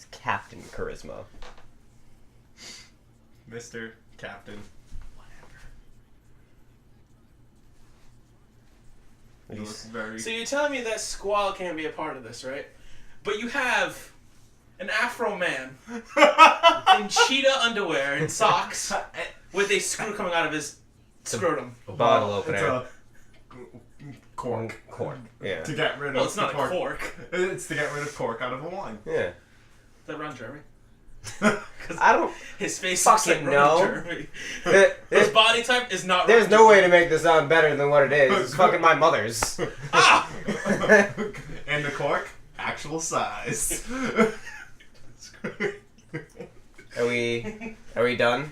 It's Captain Charisma. Mr. Captain. Whatever. So you're telling me that Squall can't be a part of this, right? But you have an Afro man in cheetah underwear and socks with a screw coming out of his scrotum. A bottle opener. It's a cork. Cork. Yeah. To get rid of Well, it's not cork. a cork. It's to get rid of cork out of a wine. Yeah. Is that Ron Jeremy? I don't His face looks like fucking Ron know. Jeremy. His body type is not There's Ron no Jeremy. way to make this sound better than what it is. It's fucking my mother's. Ah! And the cork, actual size. Are we done?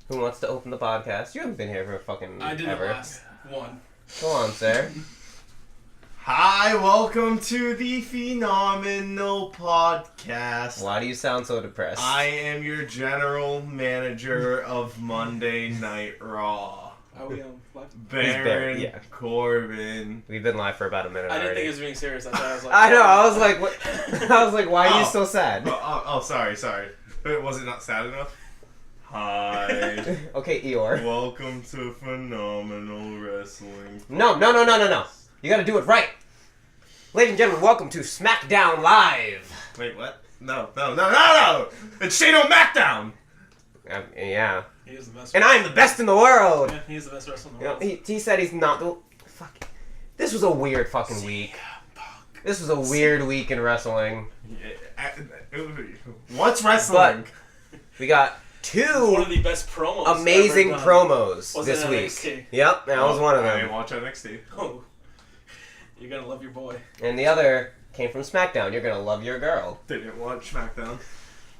Who wants to open the podcast? You haven't been here for fucking I did ever. the last one. Go on, sir. Hi, welcome to the Phenomenal Podcast. Why do you sound so depressed? I am your general manager of Monday Night Raw. Are we live? Baron yeah. Corbin. We've been live for about a minute I didn't already. think he was being serious. That's why I was like... I know. I was like, what? I was like, why are you Oh. so sad? Sorry. Was it not sad enough? Hi. Okay, Eeyore. Welcome to Phenomenal Wrestling. No. You gotta do it right. Ladies and gentlemen, welcome to Smackdown Live. Wait, what? No. It's Shane Smackdown. Yeah. He is the best. And I'm the best in the world. Yeah, he's the best wrestler in the You know, world. he said he's not the... Fuck. This was a weird fucking week. This was a weird week in wrestling. What's wrestling? We got One two of the best promos. amazing ever done. promos Was this it week. NXT? Yep, that was one of I didn't them. watch NXT. Oh, you're gonna love your boy. And the other came from SmackDown. You're gonna love your girl. Didn't watch SmackDown.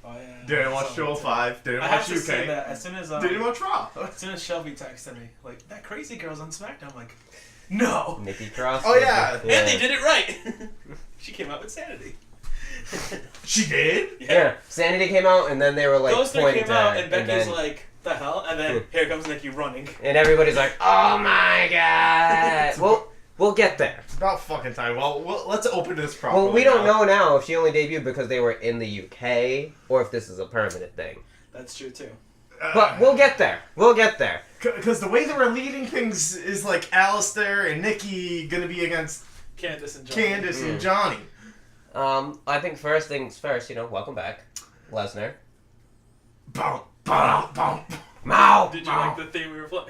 Oh yeah. Didn't watch 205. Didn't I watch have to UK. say that as soon as Didn't watch Raw. as soon as Shelby texted me, like, that crazy girl's on SmackDown, I'm like, no. Nikki Cross. Oh, yeah. And they did it right. She came out with Sanity. She did? Yeah, Sanity came out, and then they were like Those three pointing came out, to her, and Becky's then, like, the hell? And then here comes Nikki running. and everybody's like, oh my god. We'll get there. It's about fucking time. Well, let's open this properly. Well, we don't know now if she only debuted because they were in the UK or if this is a permanent thing. That's true too. But we'll get there. We'll get there. Because the way that we're leading things is like Alistair and Nikki gonna be against Candice and Johnny. Candice and Johnny. I think first things first, welcome back, Lesnar. Boom, boom, boom. Mao! Did you like the theme we were playing?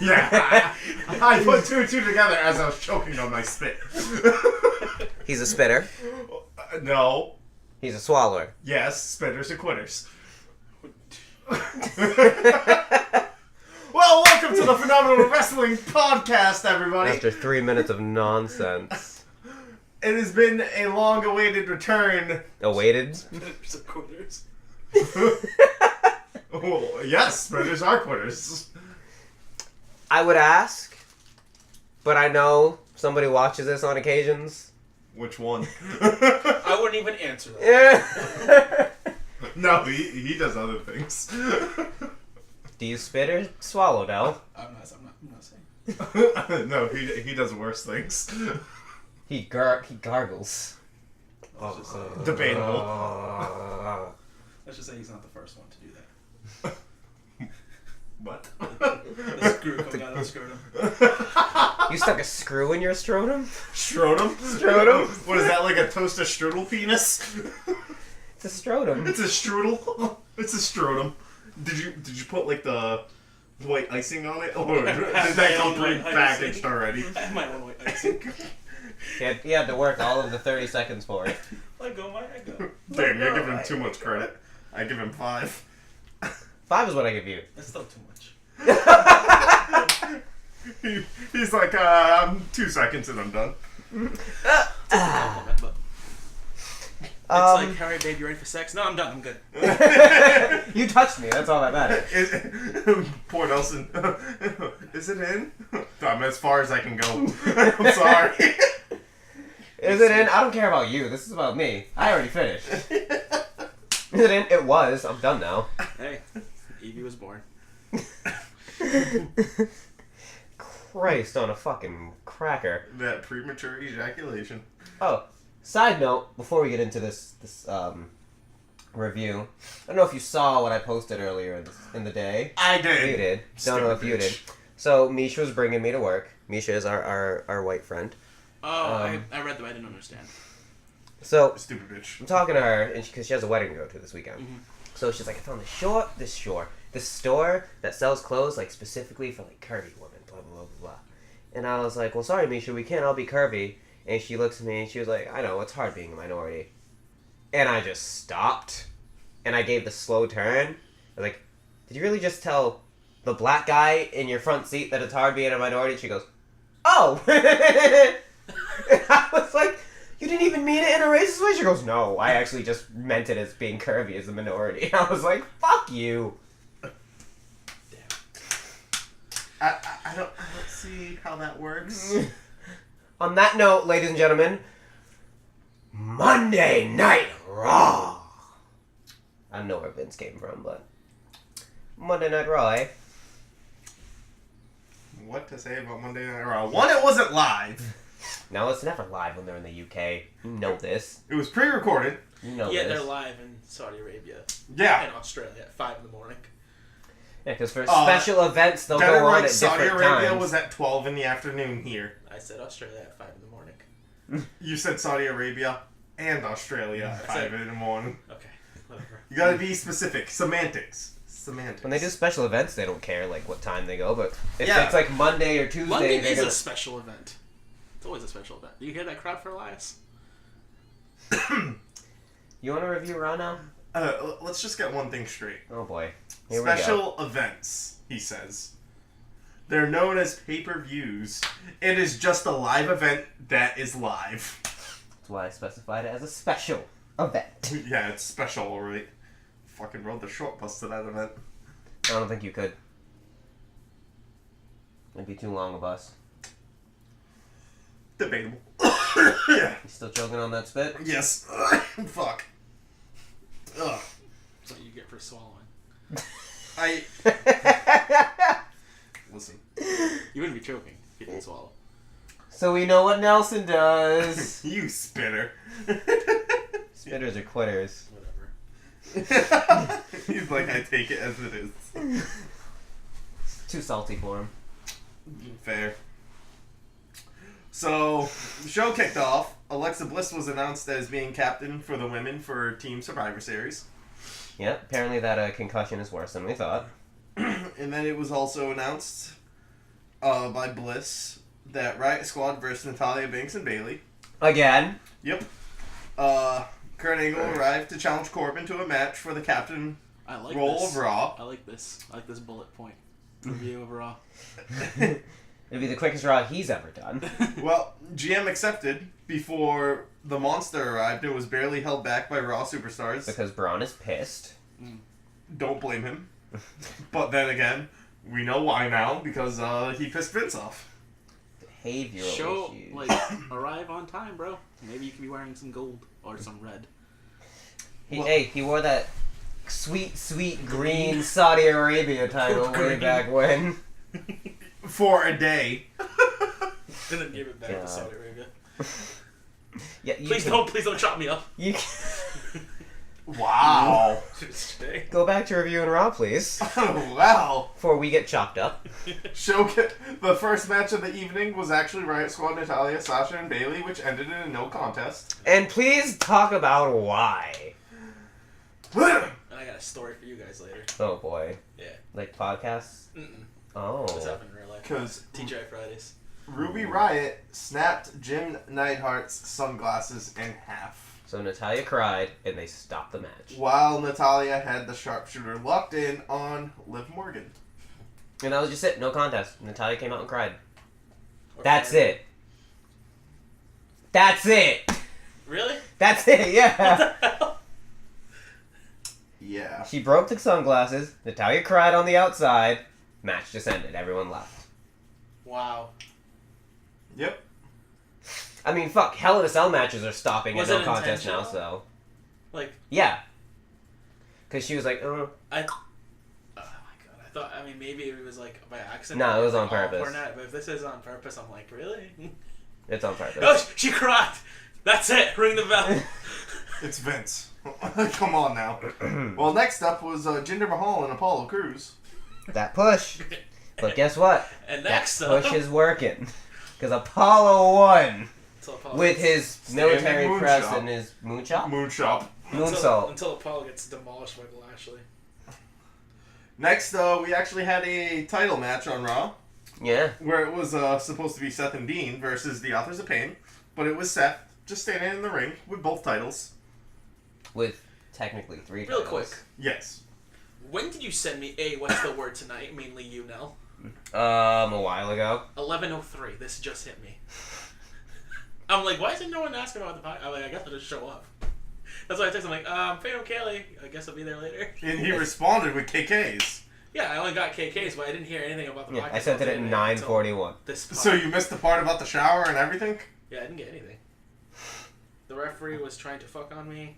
Yeah, I put two and two together as I was choking on my spit. He's a spitter. No. He's a swallower. Yes, spitters and quitters. Well, welcome to the Phenomenal Wrestling Podcast, everybody. After 3 minutes of nonsense. It has been a long-awaited return. Awaited? Spitters and quitters. Oh, yes, spitters are quitters. I would ask, but I know somebody watches this on occasions. Which one? I wouldn't even answer that. Yeah. No, he does other things. Do you spit or swallow, Del? I'm not saying. No, he does worse things. He gargles. Let's just say, Debatable. let's just say he's not the first one to do that. What? The screw coming out of the scrotum. You stuck a screw in your scrotum? Scrotum? Scrotum? What is that, like a toaster strudel penis? It's a scrotum. It's a strudel? It's a scrotum. Did you put like the white icing on it? Or did that come pre-packaged already? I have my own white icing. He had to work all of the 30 seconds for it. Let go, my ego. Damn, you're giving him too much credit. I give him 5. 5 is what I give you. That's still too much. He's like, I'm 2 seconds and I'm done. Compliment, but it's like, Harry, babe, you ready for sex? No, I'm done. I'm good. You touched me. That's all that matters. Poor Nelson. Is it in? I'm as far as I can go. I'm sorry. Is it in? I don't care about you. This is about me. I already finished. Is it in? It was. I'm done now. Hey, Evie was born. Christ on a fucking cracker. That premature ejaculation. Oh, Side note, before we get into this review, I don't know if you saw what I posted earlier in the day. I did. You did. Don't know if you did. So Misha was bringing me to work. Misha is our white friend. Oh, I read them. I didn't understand. So stupid bitch. I'm talking to her, and because she has a wedding to go to this weekend. Mm-hmm. So she's like, I found this store that sells clothes like specifically for like curvy women. Blah blah blah blah. And I was like, well, sorry, Misha, we can't all be curvy. And she looks at me and she was like, I know, it's hard being a minority. And I just stopped. And I gave the slow turn. I was like, did you really just tell the black guy in your front seat that it's hard being a minority? And she goes, oh! And I was like, you didn't even mean it in a racist way? She goes, no, I actually just meant it as being curvy as a minority. And I was like, fuck you. I don't see how that works. On that note, ladies and gentlemen, Monday Night Raw. I don't know where Vince came from, but Monday Night Raw, eh? What to say about Monday Night Raw? One, it wasn't live. No, it's never live when they're in the UK. You know this. It was pre-recorded. You know Yeah, this. they're live in Saudi Arabia. Yeah. And Australia at 5 in the morning. Yeah, because for special events, they'll go on at Saudi different Arabia times. was at 12 in the afternoon here. I said Australia at 5 in the morning. You said Saudi Arabia and Australia at 5 in the morning. Okay, whatever. You gotta be specific. Semantics. When they do special events, they don't care like what time they go, but if Yeah. it's like Monday or Tuesday, London they're is gonna... a special event. It's always a special event. Do you hear that crowd for Elias? You want to review Raw now? Let's just get one thing straight. Oh boy. Here Special events, he says. They're known as pay-per-views. It is just a live event that is live. That's why I specified it as a special event. Yeah, it's special, alright. Fucking rode the short bus to that event. I don't think you could. It'd be too long a bus. Debatable. Yeah. You still choking on that spit? Yes. Fuck. Ugh. That's what you get for swallowing. Listen. You wouldn't be choking if you didn't swallow. So we know what Nelson does. You spitter. Spitters are quitters. Whatever. He's like, I take it as it is. It's too salty for him. Fair. So, the show kicked off. Alexa Bliss was announced as being captain for the women for Team Survivor Series. Yeah, apparently that concussion is worse than we thought. And then it was also announced by Bliss that Riot Squad versus Natalia, Banks, and Bayley. Again. Yep. Kurt Angle arrived to challenge Corbin to a match for the captain role of Raw. I like this. I like this bullet point review of Raw. It'd be the quickest Raw he's ever done. Well, GM accepted before the monster arrived and was barely held back by Raw superstars. Because Braun is pissed. Don't blame him. But then again, we know why now, because he pissed Vince off. Behavioral Show, issues. like, arrive on time, bro. Maybe you could be wearing some gold or some red. He wore that sweet, sweet green Saudi Arabia title way back when. For a day. And then give it back to Saudi Arabia. Yeah, Please don't chop me up. You Wow. go back to reviewing Raw, please. Wow. Before we get chopped up. The first match of the evening was actually Riot Squad, Natalia, Sasha, and Bayley, which ended in a no contest. And please talk about why. And I got a story for you guys later. Oh boy. Yeah. Like podcasts? Mm-mm. Oh. This happened in real life. Because TGI Fridays. Ruby Riot snapped Jim Neidhart's sunglasses in half. So Natalia cried, and they stopped the match. While Natalia had the sharpshooter locked in on Liv Morgan. And that was just it. No contest. Natalia came out and cried. Or That's Morgan. it. That's it. Really? That's it, yeah. What the hell? Yeah. She broke the sunglasses. Natalia cried on the outside. Match just ended. Everyone left. Wow. Yep. I mean, fuck. Hell in a Cell matches are stopping Was at no it contest now, intentional? so. Like, Yeah. Because she was like, oh my god. I thought, maybe it was like by accident. No, it was on Like, purpose. But if this is on purpose, I'm like, really? It's on purpose. Oh, she cried! That's it. Ring the bell. It's Vince. Come on now. Well, next up was Jinder Mahal and Apollo Crews. That push. But guess what? And next that push is working. Because Apollo won. Apollo with his military press moonshot. and his moonshot? Moonsault. Until Apollo gets demolished by Lashley. Next, we actually had a title match on Raw. Yeah. Where it was supposed to be Seth and Dean versus the Authors of Pain. But it was Seth just standing in the ring with both titles. With technically 3 Real titles. quick. Yes. When did you send me what's the word tonight? Mainly you, Nell. A while ago. 11:03. This just hit me. I'm like, why isn't no one asking about the podcast? I'm like, I guess I'll just show up. That's why I texted him, like, Fatal Kelly. I guess I'll be there later. And he responded with KKs. Yeah, I only got KKs, but I didn't hear anything about the podcast. I sent it at 9:41. So you missed the part about the shower and everything? Yeah, I didn't get anything. The referee was trying to fuck on me.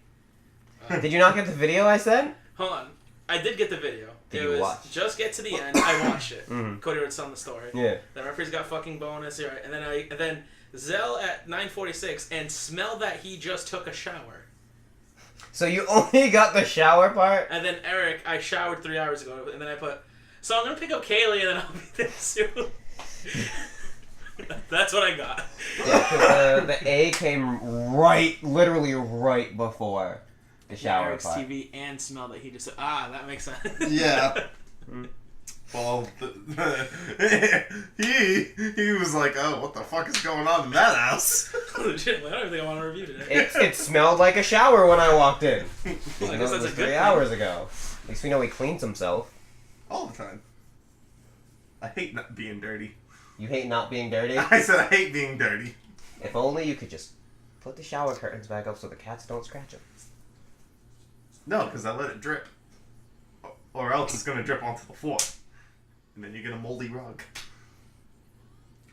Did you not get the video I sent? Hold on. I did get the video. Did it you was watch? Just get to the end. I watched it. Mm-hmm. Cody wrote on the story. Yeah. The referee's got fucking bonus here, and then Zell at 9:46 and smelled that he just took a shower. So you only got the shower part? And then Eric, I showered 3 hours ago, and then I put, so I'm gonna pick up Kaylee, and then I'll be there soon. That's what I got. Yeah, because the A came literally right before the shower Eric's part. TV and smell that he just said, that makes sense. Yeah. Well, he was like, oh, what the fuck is going on in that house? Legitimately, I don't think I want to review today. It smelled like a shower when I walked in. Well, I Even guess though that's it was a good 3 thing. hours ago. At least we know he cleans himself. All the time. I hate not being dirty. You hate not being dirty? I said I hate being dirty. If only you could just put the shower curtains back up so the cats don't scratch them. No, because I let it drip. Or else it's going to drip onto the floor. And then you get a moldy rug.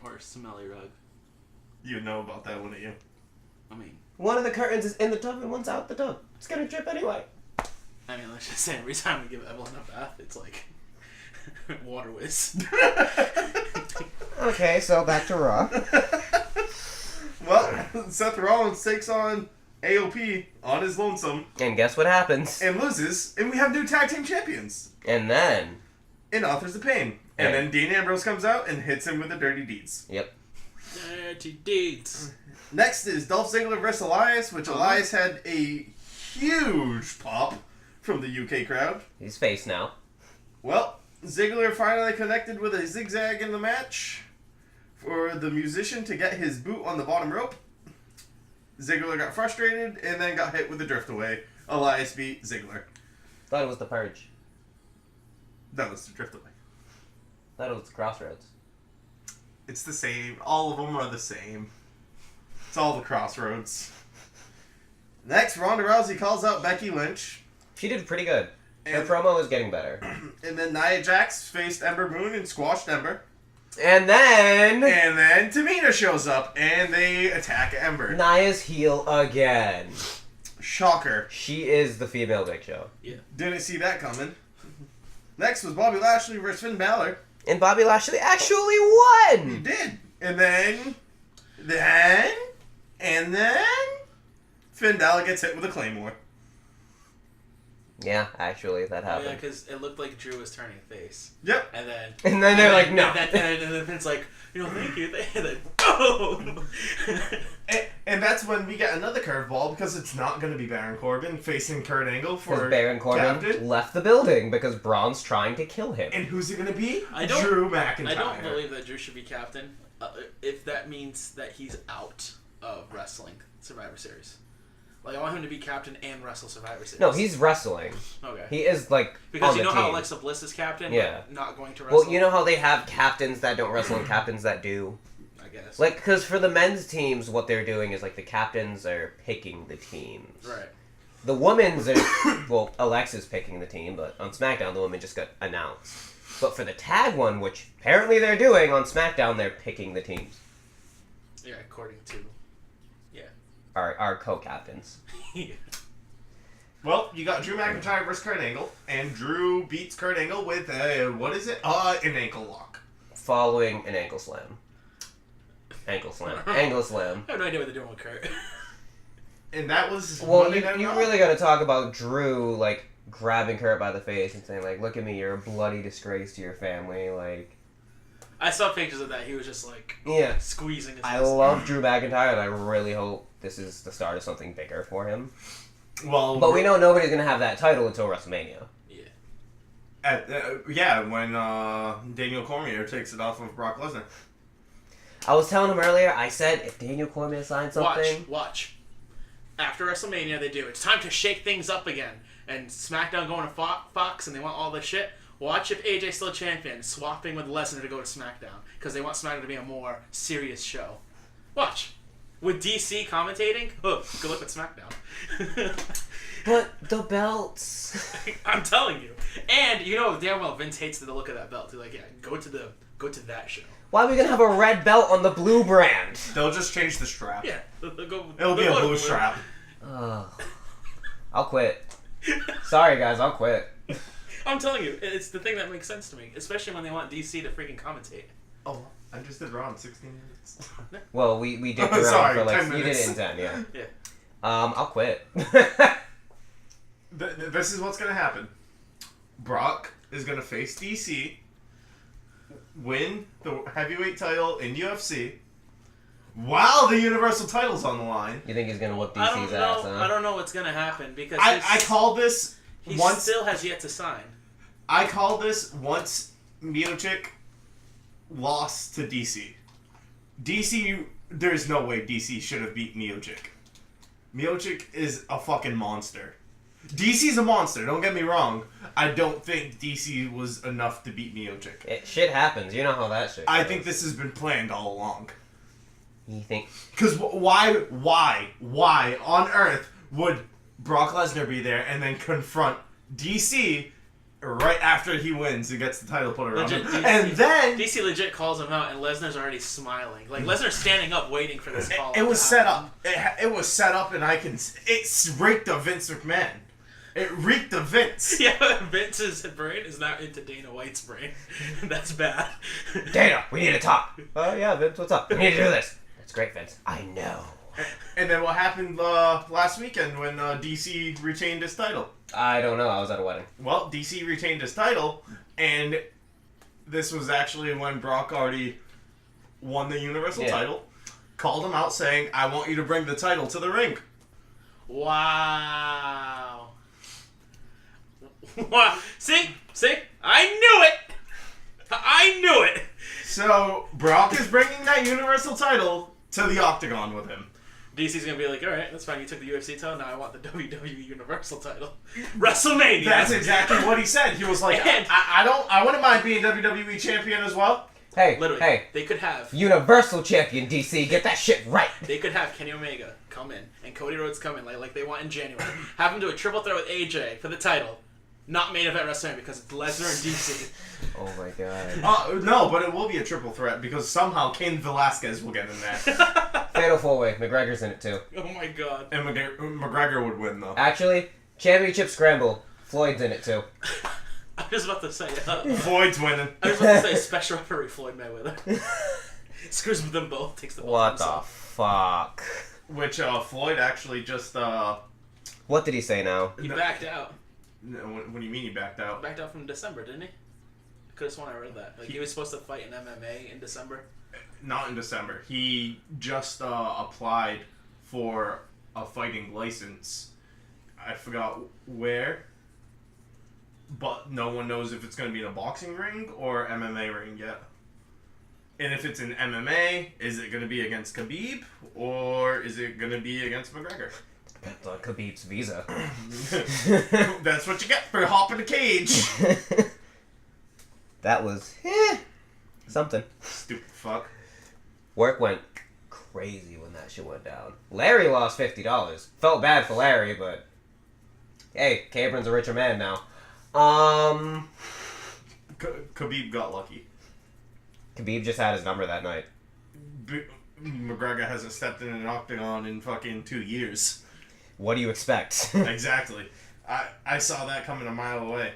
Or a smelly rug. You would know about that, wouldn't you? I mean, One of the curtains is in the tub and one's out the tub. It's gonna drip anyway. let's just say every time we give Evelyn a bath, it's like water whiz. Okay, so back to Raw. Well, Seth Rollins takes on AOP on his lonesome And guess what happens? and loses, and we have new tag team champions And then... in Authors of Pain. And then Dean Ambrose comes out and hits him with the Dirty Deeds. Yep. Dirty deeds. Next is Dolph Ziggler vs. Elias, which Elias had a huge pop from the UK crowd. He's face now. Well, Ziggler finally connected with a zigzag in the match for the musician to get his boot on the bottom rope. Ziggler got frustrated and then got hit with the drift away. Elias beat Ziggler. Thought it was the Purge. That was the drift away. Thought it was the Crossroads. It's the same. All of them are the same. It's all the crossroads. Next, Ronda Rousey calls out Becky Lynch. She did pretty good. Her And- promo is getting better. And then Nia Jax faced Ember Moon and squashed Ember. And then... And then Tamina shows up and they attack Ember. Nia's heel again. Shocker. She is the female Big Show. Yeah. Didn't see that coming. Next was Bobby Lashley versus Finn Balor. And Bobby Lashley actually He won! did. And then Finn Balor gets hit with a Claymore. Yeah, actually, that Oh, yeah, happened. because it looked like Drew was turning face. Yep. And then... And then they're like, no. And then Finn's like, thank you. And then, boom! And that's when we get another curveball because it's not going to be Baron Corbin facing Kurt Angle for Because Baron Corbin captain. left the building because Braun's trying to kill him. And who's it going to be? I don't- Drew McIntyre. I don't believe that Drew should be captain if that means that he's out of wrestling Survivor Series. Like, I want him to be captain and wrestle Survivor Series. No, he's wrestling. Okay. He is, like, Because on you the know how team. Alexa Bliss is captain, Yeah. but not going to wrestle? Well, you know how they have captains that don't wrestle and captains that do? I guess. Like, because for the men's teams, what they're doing is, like, the captains are picking the teams. Right. The women's are... well, Alexa's picking the team, but on SmackDown, the women just got announced. But for the tag one, which apparently they're doing on SmackDown, they're picking the teams. Yeah, according to... Our co-captains. Yeah. Well, you got Drew McIntyre versus Kurt Angle, and Drew beats Kurt Angle with a, what is it? An ankle lock. Following an ankle slam. Ankle slam. Ankle slam. I have no idea what they're doing with Kurt. And that was Well, Monday you Night Raw. really got to talk about Drew, like, grabbing Kurt by the face and saying, like, look at me, you're a bloody disgrace to your family, like... I saw pictures of that. He was just, like, yeah, squeezing his I face. love Drew McIntyre, and I really hope this is the start of something bigger for him. Well, but we know nobody's going to have that title until WrestleMania. Yeah. When Daniel Cormier takes it off of Brock Lesnar. I was telling him earlier, I said, if Daniel Cormier signs something... Watch. After WrestleMania, they do. It's time to shake things up again. And SmackDown going to Fox, and they want all this shit. Watch if AJ's still champion, swapping with Lesnar to go to SmackDown. Because they want SmackDown to be a more serious show. Watch. With DC commentating, good luck with SmackDown. But the belts... I'm telling you. And you know damn well Vince hates the look of that belt. He's like, yeah, go to that show. Why are we going to have a red belt on the blue brand? They'll just change the strap. Yeah. It'll be a blue strap. I'll quit. Sorry, guys, I'll quit. I'm telling you, it's the thing that makes sense to me. Especially when they want DC to freaking commentate. Oh, I just did Raw in 16 minutes. Well, we dicked around Sorry, for like... 10 You did minutes. it in 10, yeah. Yeah. I'll quit. This is what's going to happen. Brock is going to face DC, win the heavyweight title in UFC, while the Universal title's on the line. You think he's going to whoop I DC's don't ass, know. huh? I don't know what's gonna happen because I called this he once. still has yet to sign. I called this once Miocic lost to DC. DC, there's no way DC should have beat Miocic. Miocic is a fucking monster. DC's a monster, don't get me wrong. I don't think DC was enough to beat Miocic. Shit happens. You know how that shit goes. I think this has been planned all along. You think... Because why on earth would Brock Lesnar be there and then confront DC right after he wins and gets the title put around him? And then... DC legit calls him out and Lesnar's already smiling. Like, Lesnar's standing up waiting for this call. It was set up. It was set up and it's reeked of Vince McMahon. It reeked of Vince. Yeah, Vince's brain is now into Dana White's brain. That's bad. Dana, we need to talk. Oh, yeah, Vince, what's up? We need to do this. That's great, Vince. I know. And then what happened last weekend when DC retained his title? I don't know. I was at a wedding. Well, DC retained his title, and this was actually when Brock already won the Universal title. Called him out saying, I want you to bring the title to the ring. Wow. See? I knew it! So, Brock is bringing that Universal title to the Octagon with him. DC's gonna be like, alright, that's fine, you took the UFC title, now I want the WWE Universal title. WrestleMania! That's exactly what he said. He was like, I wouldn't mind being WWE champion as well. Hey, literally, they could have Universal Champion DC, get that shit right. They could have Kenny Omega come in and Cody Rhodes come in like they want in January. Have him do a triple threat with AJ for the title. Not main event WrestleMania because it's Lesnar and DC. Oh my god. No, but it will be a triple threat because somehow Cain Velasquez will get in there. Fatal 4-way. McGregor's in it too. Oh my god. And McGregor would win though. Actually, Championship Scramble. Floyd's in it too. I was about to say... Floyd's winning. I was about to say special referee Floyd Mayweather. Screws with them both. Takes the ball. What the fuck? Which Floyd actually just... What did he say now? He backed out. No, what do you mean he backed out? Backed out from December, didn't he? I could have sworn I read that. Like he was supposed to fight in MMA in December. Not in December. He just applied for a fighting license. I forgot where. But no one knows if it's going to be in a boxing ring or MMA ring yet. And if it's in MMA, is it going to be against Khabib or is it going to be against McGregor? Depends on Khabib's visa. That's what you get for hopping the cage. That was something. Stupid fuck. Work went crazy when that shit went down. Larry lost $50. Felt bad for Larry, but hey, Cabron's a richer man now. Khabib got lucky. Khabib just had his number that night. McGregor hasn't stepped in an octagon in fucking 2 years. What do you expect? Exactly. I saw that coming a mile away.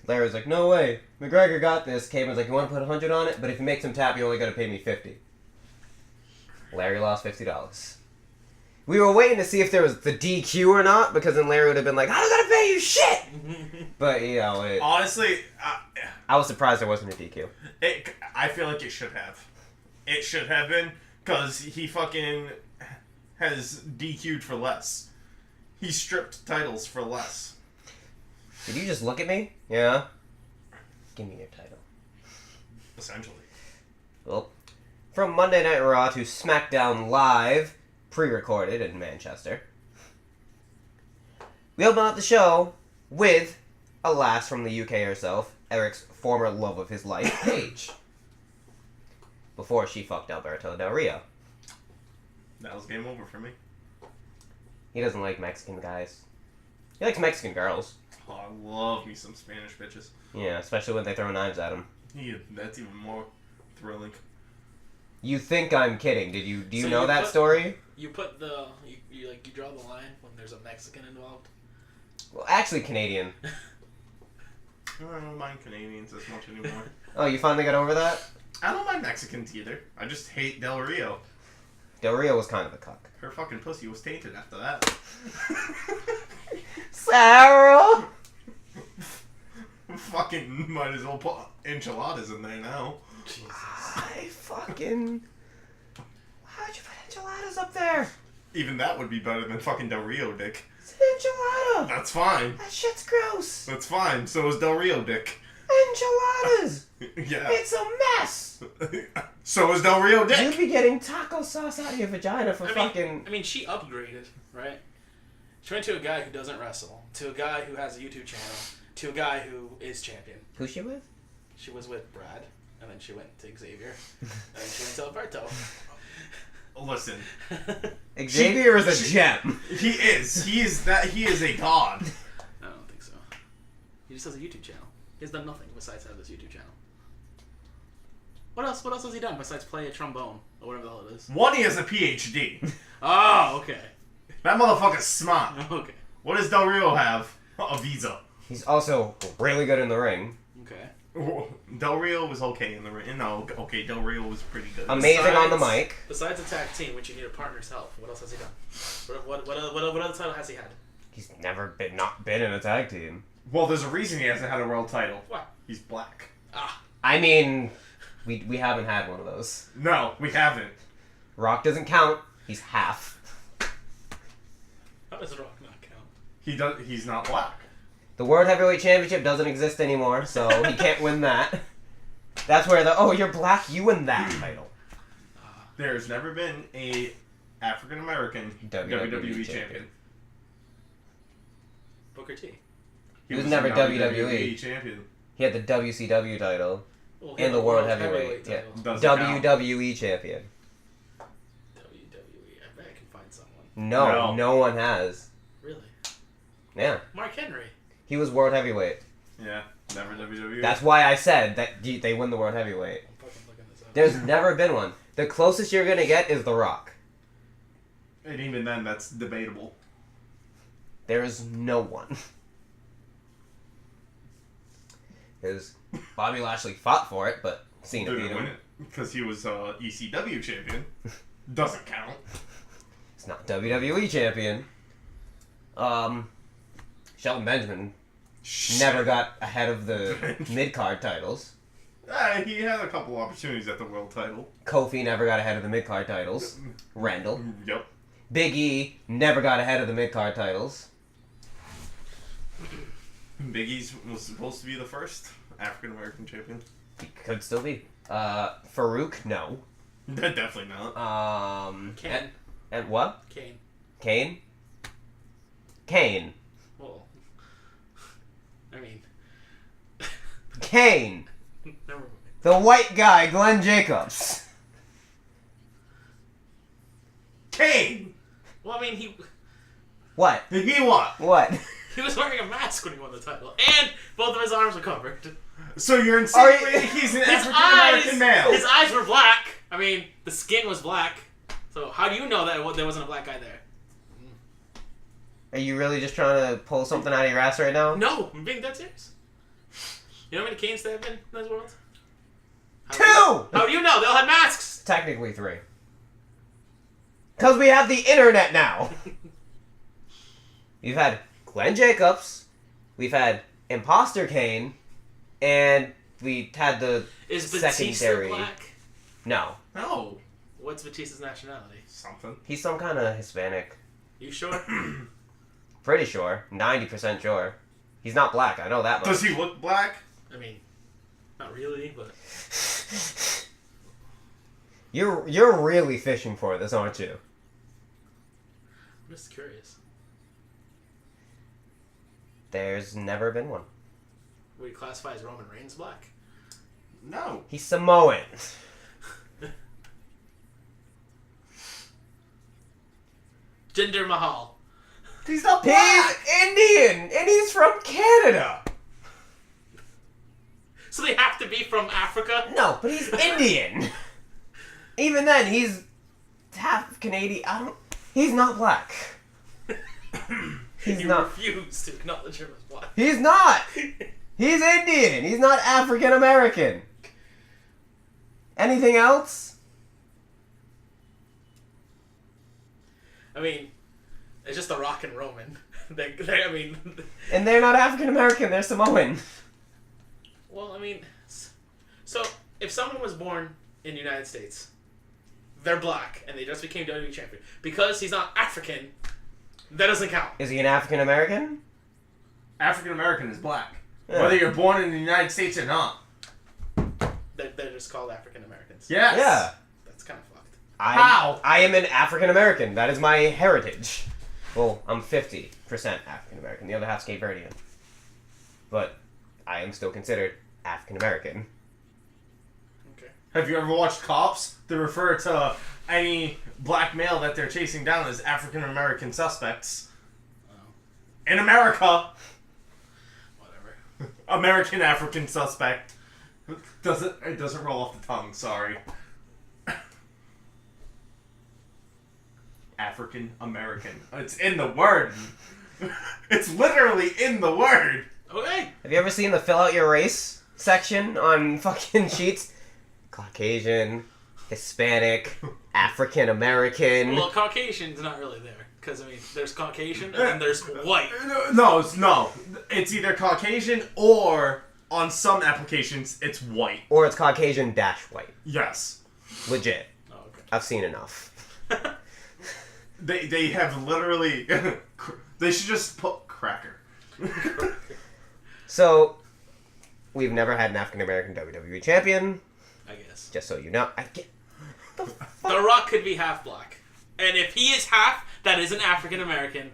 Larry's like, no way. McGregor got this. Cabron's like, you want to put 100 on it? But if he makes him tap, you only got to pay me 50. Larry lost $50. We were waiting to see if there was the DQ or not, because then Larry would have been like, I don't gotta pay you shit! But, you know, honestly, I was surprised there wasn't a DQ. I feel like it should have. It should have been, because he fucking has DQ'd for less. He stripped titles for less. Did you just look at me? Yeah? Give me your title. Essentially. Well, from Monday Night Raw to Smackdown Live, pre-recorded in Manchester, we open up the show with a lass from the UK herself, Eric's former love of his life, Paige. Before she fucked Alberto Del Rio. That was game over for me. He doesn't like Mexican guys. He likes Mexican girls. Oh, I love me some Spanish bitches. Yeah, especially when they throw knives at him. Yeah, that's even more thrilling. You think I'm kidding? Do you know that put, story? You put you draw the line when there's a Mexican involved. Well, actually Canadian. I don't mind Canadians as much anymore. Oh, you finally got over that? I don't mind Mexicans either. I just hate Del Rio. Del Rio was kind of a cuck. Her fucking pussy was tainted after that. Sarah! Fucking might as well put enchiladas in there now. Jesus. Why'd you put enchiladas up there? Even that would be better than fucking Del Rio dick. It's an enchilada! That's fine. That shit's gross! That's fine. So is Del Rio dick. Enchiladas! Yeah. It's a mess! So is Del Rio dick. You'd be getting taco sauce out of your vagina for fucking... I mean, she upgraded, right? She went to a guy who doesn't wrestle, to a guy who has a YouTube channel, to a guy who is champion. Who's she with? She was with Brad, and then she went to Xavier, and then she went to Alberto. Listen. Xavier is a gem. He is. He is a god. I don't think so. He just has a YouTube channel. He has done nothing besides have this YouTube channel. What else has he done besides play a trombone or whatever the hell it is? One, he has a PhD. Oh, okay. That motherfucker's smart. Okay. What does Del Rio have? A visa. He's also really good in the ring. Okay. Del Rio was okay in the ring. No, okay, Del Rio was pretty good. Amazing on the mic. Besides a tag team, which you need a partner's help, what else has he done? What other title has he had? He's never not been in a tag team. Well, there's a reason he hasn't had a world title. What? He's black. Ah. I mean, we haven't had one of those. No, we haven't. Rock doesn't count. He's half. How does Rock not count? He's not black. The World Heavyweight Championship doesn't exist anymore, so he can't win that. That's where you're black, you win that title. There's never been a African American WWE champion. Booker T. He was never WWE champion. He had the WCW title and the the World Heavyweight. Yeah. WWE champion. WWE. I bet I can find someone. No one has. Really? Yeah. Mark Henry. He was World Heavyweight. Yeah, never WWE. That's why I said that they win the World Heavyweight. I'm fucking looking this up. There's never been one. The closest you're gonna get is The Rock. And even then, that's debatable. There is no one. Because Bobby Lashley fought for it, but Cena beat him. Because he was ECW champion. Doesn't count. It's not WWE champion. Shelton Benjamin never got ahead of the mid-card titles. He had a couple opportunities at the world title. Kofi never got ahead of the mid-card titles. Randall. Yep. Big E never got ahead of the mid-card titles. Big E was supposed to be the first African American champion. He could still be. Farouk, no. Definitely not. Kane. And what? Kane. Kane? Kane. Well, I mean... Kane! Never mind. The white guy, Glenn Jacobs. Kane! Well, I mean, he What? He what? What? he was wearing a mask when he won the title, and both of his arms were covered. So you're insinuating he's an African American male? His eyes were black. I mean, the skin was black. So how do you know that there wasn't a black guy there? Are you really just trying to pull something out of your ass right now? No, I'm being dead serious. You know how many Kanes there have been in this world? Two! How do you know? They all had masks. Technically 3. Because we have the internet now. We've had Glenn Jacobs, we've had Imposter Kane, and we had the Is Batista secondary. black? No. No. What's Batista's nationality? Something. He's some kind of Hispanic. You sure? Pretty sure. 90% sure. He's not black, I know that much. Does he look black? I mean, not really, but... You're really fishing for this, aren't you? I'm just curious. There's never been one. Would you classify as Roman Reigns black? No. He's Samoan. Jinder Mahal. He's not black! He's Indian, and he's from Canada. So they have to be from Africa? No, but he's Indian. Even then, he's half Canadian. He's not black. He's you not. refuse to acknowledge him as black. He's not. He's Indian. He's not African American. Anything else? I mean, it's just The Rock and Roman. I mean... And they're not African American. They're Samoan. Well, I mean... So, if someone was born in the United States, they're black, and they just became WWE champion, because he's not African, that doesn't count. Is he an African American? African American is black. Yeah. Whether you're born in the United States or not. They're just called African Americans. Yes. Yeah. That's kind of fucked. How? I am an African American. That is my heritage. Well, I'm 50% African American. The other half's Cape Verdean. But I am still considered African American. Okay. Have you ever watched Cops? They refer to any black male that they're chasing down as African American suspects. Oh. In America. Whatever. American African suspect. It doesn't roll off the tongue, sorry. African American. It's in the word. It's literally in the word. Okay. Have you ever seen the fill out your race section on fucking sheets? Caucasian, Hispanic, African American. Well, Caucasian's not really there. Because, I mean, there's Caucasian and then there's white. No. It's either Caucasian or, on some applications, it's white. Or it's Caucasian dash white. Yes. Legit. Oh, okay. I've seen enough. They have literally... They should just put cracker. So, we've never had an African American WWE champion. I guess. Just so you know. The Rock could be half black. And if he is half, that is an African American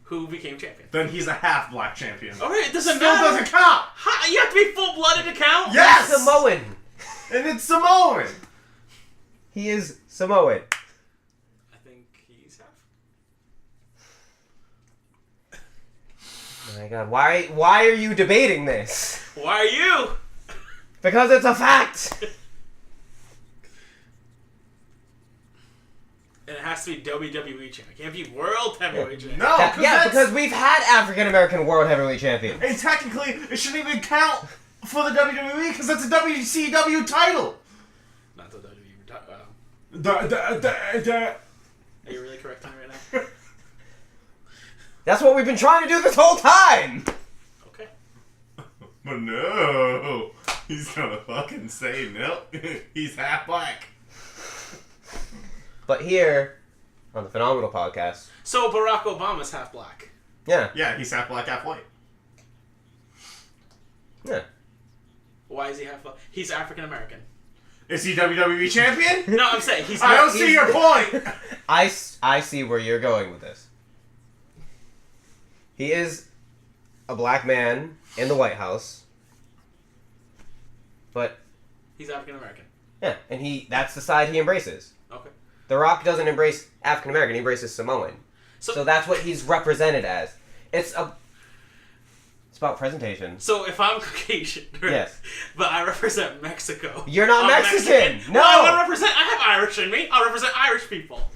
who became champion. Then he's a half black champion. Okay, it doesn't Still matter. doesn't count! You have to be full-blooded to count? Yes! He's Samoan. And it's Samoan! He is Samoan. I think he's half. Oh my god, why are you debating this? Why are you? Because it's a fact! And it has to be WWE champion. It can't be World Heavyweight champion. No, because we've had African American World Heavyweight champions. And technically, it shouldn't even count for the WWE because that's a WCW title. Not the WWE. Are you really correcting me right now? That's what we've been trying to do this whole time! Okay. But no, he's gonna fucking say no. He's half black. But here, on the Phenomenal Podcast... So Barack Obama's half black. Yeah. Yeah, he's half black, half white. Yeah. Why is he half black? He's African American. Is he WWE champion? No, I'm saying he's. I don't see your point. I see where you're going with this. He is a black man in the White House. But... He's African American. Yeah, and that's the side he embraces. Okay. The Rock doesn't embrace African American, he embraces Samoan. So that's what he's represented as. It's about presentation. So if I'm Caucasian, right? Yes. But I represent Mexico. You're not I'm Mexican. No. Well, I have Irish in me. I represent Irish people.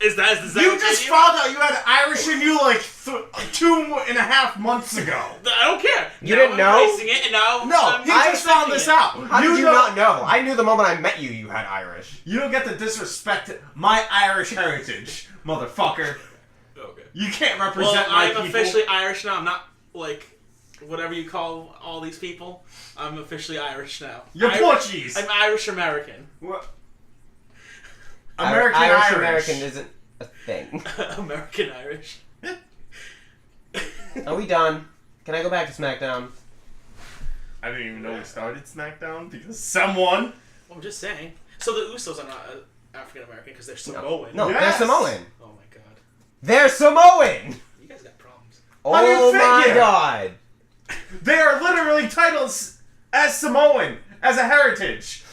Is that you just found out you had Irish in you like 2.5 months ago. I don't care. You didn't know? It, and now No, he just found this out. How did you not know? I knew the moment I met you, you had Irish. You don't get to disrespect my Irish heritage, motherfucker. Okay. You can't represent my people. I'm officially Irish now. I'm not like whatever you call all these people. I'm officially Irish now. You're Portuguese. I'm Irish American. What? Irish American isn't a thing. American Irish. Are we done? Can I go back to SmackDown? I didn't even know we started SmackDown because someone. I'm just saying. So the Usos are not African American because they're Samoan. No, Yes. they're Samoan. Oh my god. They're Samoan! You guys got problems. How do you Oh my figure? god! They are literally titled as Samoan, as a heritage.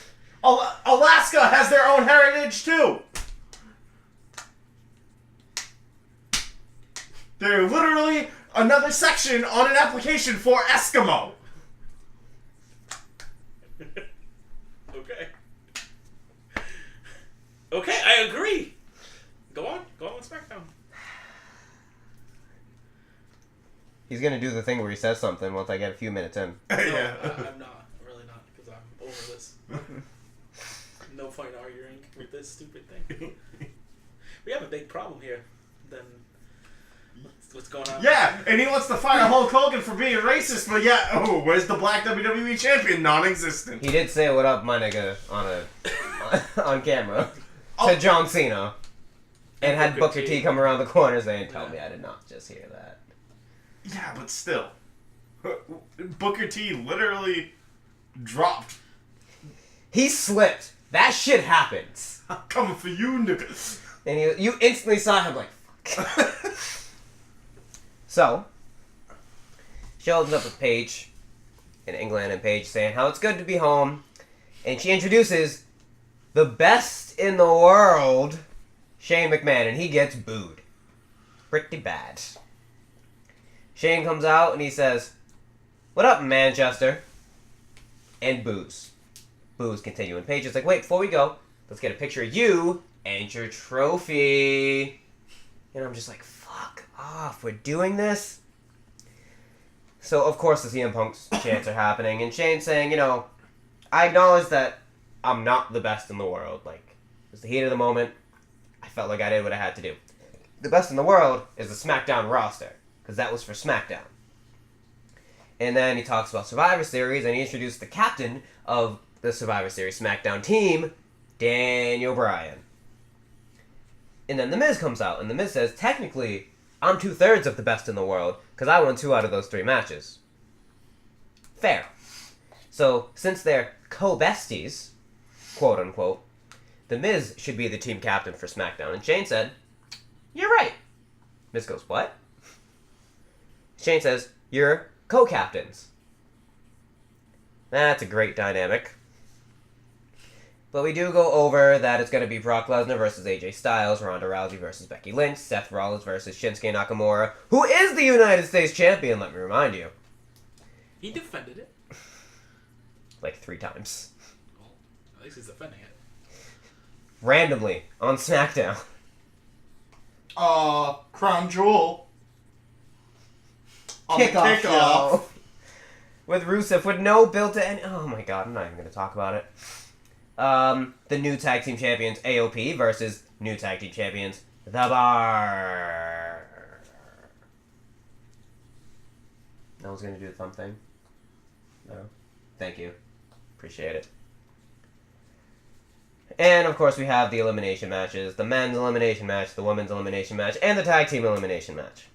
Alaska has their own heritage too. They're literally another section on an application for Eskimo. Okay. Okay, I agree. Go on with SmackDown. He's gonna do the thing where he says something once I get a few minutes in. No, Yeah. I'm not. I'm really not, because I'm over this. No point arguing with this stupid thing. We have a big problem here. Then what's going on? Yeah, and he wants to fire Hulk Hogan for being racist, but yeah, where's the black WWE champion? Non-existent. He did say "What up, my nigga" on camera to John Cena, and had Booker T come around the corner saying, "Tell me I did not just hear that." Yeah, but still, Booker T literally dropped. He slipped. That shit happens. I'm coming for you, niggas. And you instantly saw him like, fuck. So, she opens up with Paige in England, and Paige saying how it's good to be home. And she introduces the best in the world, Shane McMahon, and he gets booed. Pretty bad. Shane comes out and he says, "What up, Manchester?" And boos. Boos continue. And Paige is like, "Wait, before we go, let's get a picture of you and your trophy." And I'm just like, fuck off, we're doing this? So, of course, the CM Punk's chants are happening, and Shane's saying, I acknowledge that I'm not the best in the world. Like, it was the heat of the moment. I felt like I did what I had to do. The best in the world is the SmackDown roster, because that was for SmackDown. And then he talks about Survivor Series, and he introduced the captain of the Survivor Series SmackDown team, Daniel Bryan. And then The Miz comes out, and The Miz says, technically, I'm 2/3 of the best in the world, because I won 2 out of those 3 matches. Fair. So, since they're co-besties, quote-unquote, The Miz should be the team captain for SmackDown. And Shane said, "You're right." Miz goes, "What?" Shane says, "You're co-captains." That's a great dynamic. But we do go over that it's going to be Brock Lesnar versus AJ Styles, Ronda Rousey versus Becky Lynch, Seth Rollins versus Shinsuke Nakamura, who is the United States champion, let me remind you. He defended it. Like 3 times. Well, at least he's defending it. Randomly, on SmackDown. Crown Jewel. Kickoff show. With Rusev, with no build to any... Oh my god, I'm not even going to talk about it. The new tag team champions AOP versus new tag team champions The Bar. No one's gonna do the thumb thing? No? Thank you. Appreciate it. And of course we have the elimination matches. The men's elimination match, the women's elimination match, and the tag team elimination match.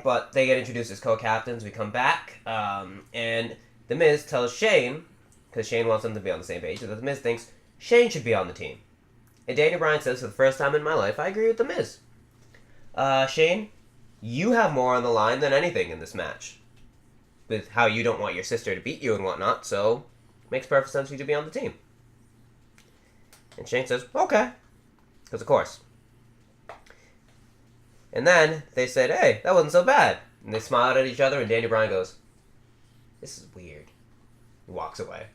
But they get introduced as co-captains. We come back, and The Miz tells Shane, because Shane wants them to be on the same page, that The Miz thinks Shane should be on the team. And Daniel Bryan says, for the first time in my life, I agree with The Miz. Shane, you have more on the line than anything in this match. With how you don't want your sister to beat you and whatnot, so makes perfect sense for you to be on the team. And Shane says, okay. Because of course. And then they said, hey, that wasn't so bad. And they smiled at each other, and Daniel Bryan goes, this is weird. He walks away.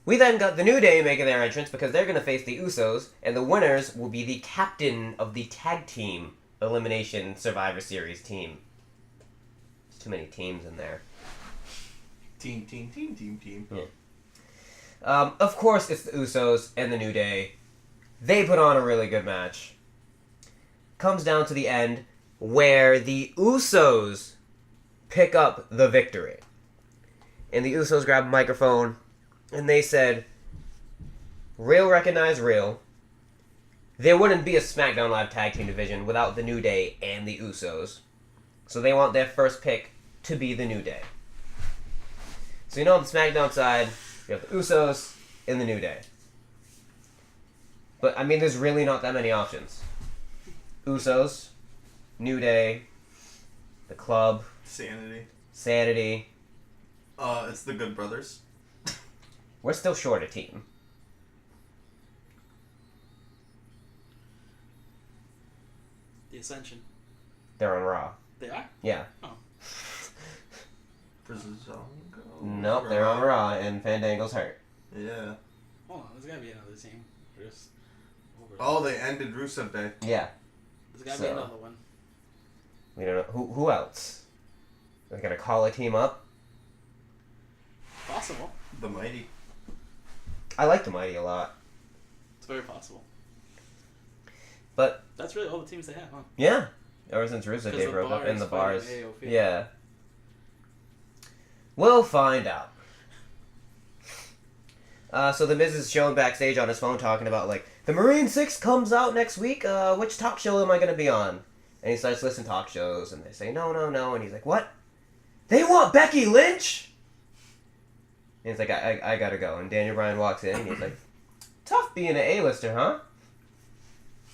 We then got the New Day making their entrance because they're going to face the Usos, and the winners will be the captain of the tag team Elimination Survivor Series team. There's too many teams in there. Team. Yeah. Of course, it's the Usos and the New Day. They put on a really good match. Comes down to the end where the Usos pick up the victory. And the Usos grab a microphone and they said, real recognize real. There wouldn't be a SmackDown Live Tag Team division without the New Day and the Usos. So they want their first pick to be the New Day. So on the SmackDown side, you have the Usos and the New Day. But, there's really not that many options. Usos, New Day, the Club, Sanity. It's the Good Brothers. We're still short a team. The Ascension. They're on Raw. They are? Yeah. Oh. Nope, they're on Raw, and Fandango's hurt. Yeah. Hold on, there's gotta be another team. They ended Rusev Day. Yeah. There's gotta be another one. We don't know. Who else? Are we gonna call a team up? Possible. The Mighty. I like the Mighty a lot. It's very possible. But... that's really all the teams they have, huh? Yeah. Ever since Rusev Day broke up in the bars. Yeah. We'll find out. So the Miz is shown backstage on his phone talking about, the Marine 6 comes out next week. Which talk show am I going to be on? And he starts listening to talk shows, and they say, no. And he's like, what? They want Becky Lynch? And he's like, I gotta go. And Daniel Bryan walks in, and he's like, tough being an A-lister, huh?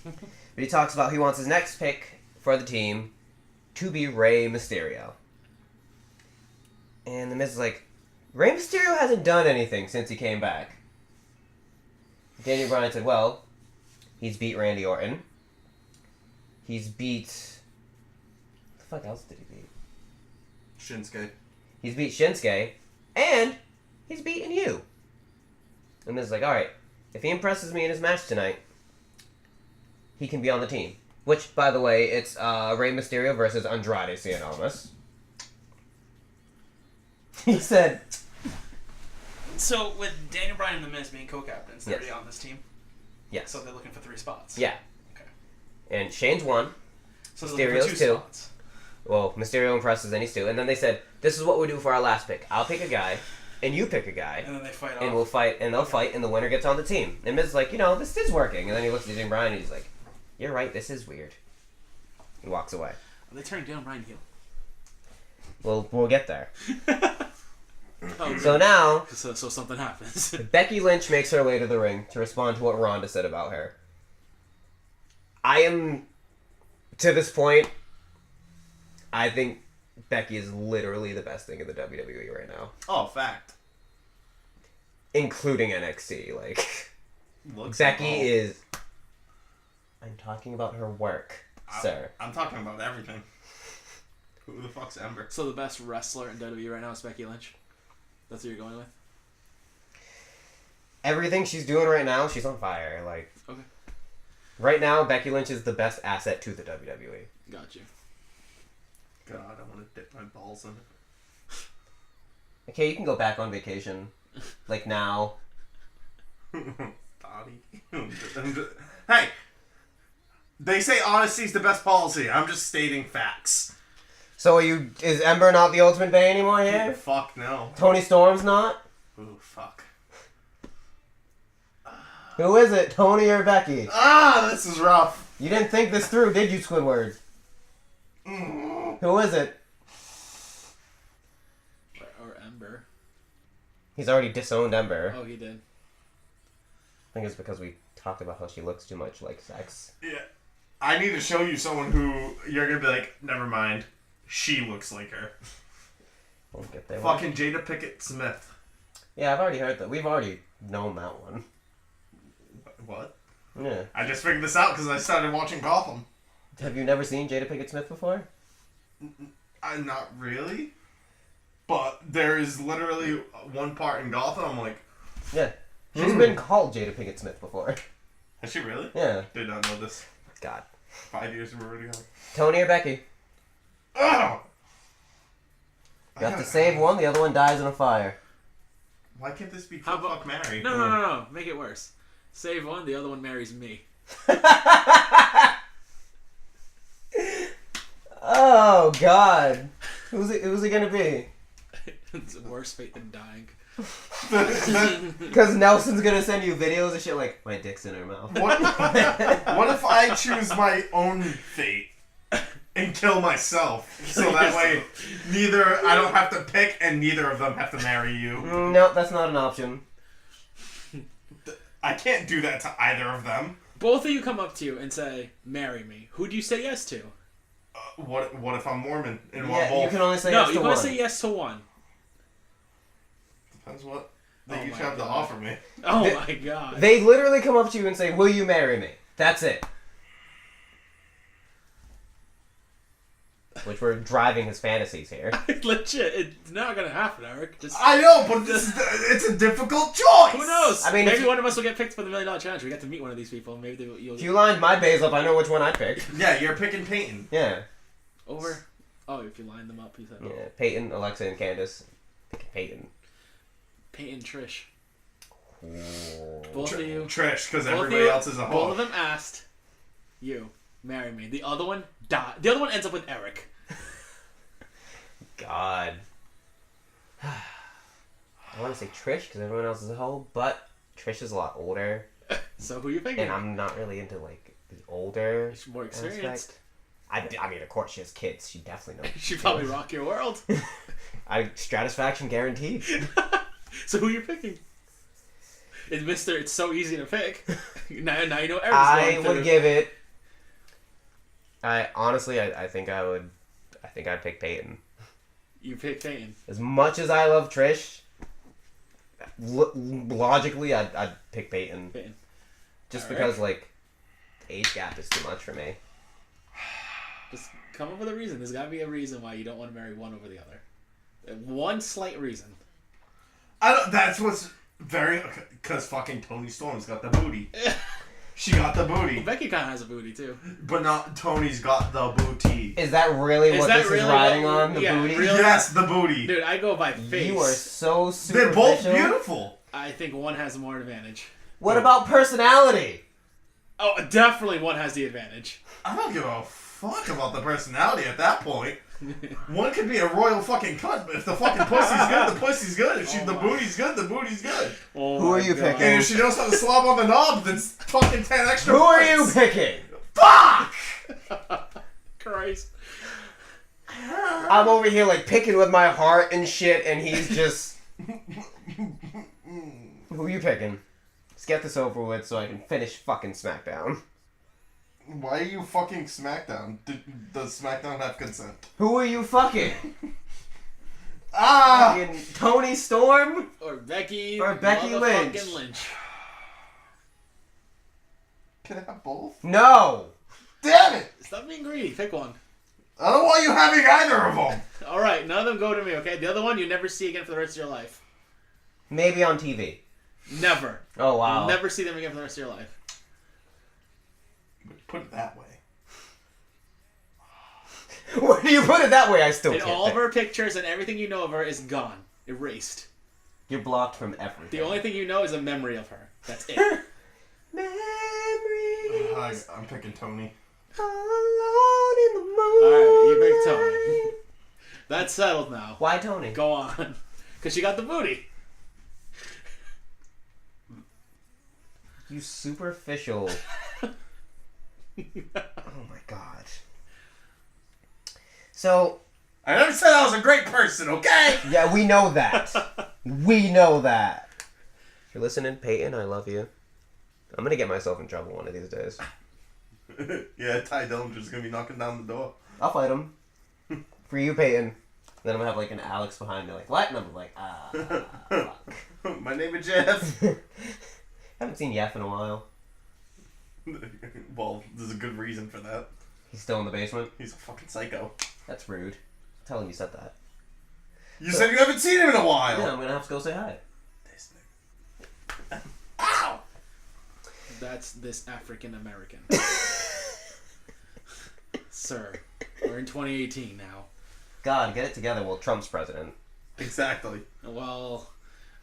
But he talks about he wants his next pick for the team to be Rey Mysterio. And the Miz is like, Rey Mysterio hasn't done anything since he came back. Daniel Bryan said, well, he's beat Randy Orton. He's beat... what the fuck else did he beat? Shinsuke. He's beat Shinsuke, and he's beaten you. And Miz is like, alright, if he impresses me in his match tonight, he can be on the team. Which, by the way, it's Rey Mysterio versus Andrade Cien Almas. He said... So, with Daniel Bryan and The Miz being co-captains, they're Yes. already on this team? Yes. So they're looking for 3 spots? Yeah. Okay. And Shane's 1. So they're looking for Mysterio's 2 2. spots. Well, Mysterio impresses, and he's 2. And then they said, this is what we do for our last pick. I'll pick a guy, and you pick a guy. And then they fight off. And we'll fight, and they'll fight, and the winner gets on the team. And Miz is like, this is working. And then he looks at Daniel Bryan, and he's like, you're right, this is weird. He walks away. Are they turning Daniel Bryan heel? Well, we'll get there. Oh, So now, so something happens. Becky Lynch makes her way to the ring to respond to what Ronda said about her. I am, to this point, I think Becky is literally the best thing in the WWE right now. Oh, fact. Including NXT. Becky is... I'm talking about her work, sir. I'm talking about everything. Who the fuck's Ember? So the best wrestler in WWE right now is Becky Lynch? That's what you're going with? Everything she's doing right now, she's on fire. Okay. Right now, Becky Lynch is the best asset to the WWE. Got you. God, I want to dip my balls in it. Okay, you can go back on vacation. Now. Body. Hey! They say honesty's the best policy. I'm just stating facts. So is Ember not the Ultimate Bay anymore here? Fuck no. Tony Storm's not? Ooh, fuck. Who is it, Tony or Becky? This is rough. You didn't think this through, did you, Squidward? Who is it? Or Ember. He's already disowned Ember. Oh, he did. I think it's because we talked about how she looks too much like sex. Yeah. I need to show you someone who you're going to be like, never mind. She looks like her. We'll get there. Fucking Jada Pinkett Smith. Yeah, I've already heard that. We've already known that one. What? Yeah. I just figured this out because I started watching Gotham. Have you never seen Jada Pinkett Smith before? Not really. But there is literally one part in Gotham I'm like, Yeah. She's been called Jada Pinkett Smith before. Has she really? Yeah. Did not know this. God. 5 years we're already gone. Tony or Becky? Oh! You have to save one, the other one dies in a fire. Why can't this be How about fuck marry? No. Make it worse. Save one, the other one marries me. Oh, God. Who's it gonna be? It's a worse fate than dying. Because Nelson's gonna send you videos of shit like, my dick's in her mouth. What if I choose my own fate and kill myself? So that way, I don't have to pick and neither of them have to marry you. No, that's not an option. I can't do that to either of them. Both of you come up to you and say, marry me. Who do you say yes to? What if I'm Mormon and want Yeah, both? you can only say No, yes to you one. want to say yes to one. Depends what they Oh each my have to God. offer me. Oh They- my god. They literally come up to you and say, will you marry me? That's it. Which we're driving his fantasies here. Legit, it's not gonna happen, Eric. Just I know, but it's a difficult choice. who knows? I mean, maybe if you- one of us will get picked for the $1 Million Challenge. We get to meet one of these people. Maybe you'll If you lined my bays up, I know which one I'd pick. Yeah, you're picking Peyton. Yeah. over. Oh, if you line them up, he said. Yeah. Peyton, Alexa, and Candace. Picking Peyton. Peyton, Trish. Ooh. Both of you. Trish, because Both of everybody you- else is a Both hoe. of them asked you marry me. The other one died. The other one ends up with Eric. God. I want to say Trish because everyone else is a hoe, but Trish is a lot older, So who you thinking? and I'm not really into like the older She's more experienced. aspect. I mean, of course, she has kids. She definitely knows. She'd probably rock your world. Stratisfaction guaranteed. So who you picking? It's Mister. It's so easy to pick. now you know Eric's I going would through. give it. I honestly, I think I would. I think I'd pick Peyton. You pick Peyton. As much as I love Trish, logically, I'd pick Peyton. Peyton. Just Alright. because, like, the age gap is too much for me. Just come up with a reason. There's got to be a reason why you don't want to marry one over the other. One slight reason. I don't. That's what's very because fucking Tony Storm's got the booty. She got the booty, Becky kind of has a booty too. but not Tony's got the booty. Is that really what this is riding on? The booty? Really? Yes, the booty. Dude, I go by face. You are so superficial. They're both beautiful. I think one has more advantage. What about personality? Oh, definitely one has the advantage. I don't give a fuck about the personality at that point. One could be a royal fucking cunt, but if the fucking pussy's good, the pussy's good. If the booty's good, the booty's good. Oh Who are my you God. picking? And if she knows how to slob on the knob, then it's fucking 10 extra Who are you points. picking? Fuck! Christ. I'm over here, like, picking with my heart and shit, and he's just... Who are you picking? Let's get this over with so I can finish fucking Smackdown. Why are you fucking Smackdown? Does Smackdown have consent? Who are you fucking? Ah! Fucking Tony Storm? Or Becky. Or Becky motherfucking Lynch. Can I have both? No! Damn it! Stop being greedy. Pick one. I don't want you having either of them. All right, none of them go to me, okay? The other one you never see again for the rest of your life. Maybe on TV. Never. Oh, wow. You'll never see them again for the rest of your life. Put it that way. When you put it that way, I still And can't all of think. her pictures and everything you know of her is gone. Erased. You're blocked from everything. The only thing you know is a memory of her. That's it. Memories I'm picking Tony. alone in the moon. Alright, you pick Tony. That's settled now. Why Tony? Go on. Because she got the booty. You superficial. Oh my god. So, I never said I was a great person, okay? yeah, we know that. We know that. If you're listening, Peyton, I love you. I'm gonna get myself in trouble one of these days. Yeah, Ty Dillinger's gonna be knocking down the door. I'll fight him. For you, Peyton. Then I'm gonna have like an Alex behind me, like, what? And I'm like, fuck. My name is Jeff. Haven't seen Yeff in a while. Well, there's a good reason for that. He's still in the basement. He's a fucking psycho. That's rude. Tell him you said that. You said you haven't seen him in a while. Yeah, I'm gonna have to go say hi. This That's this African American. Sir, we're in 2018 now. God, get it together. Well, Trump's president. Exactly. Well,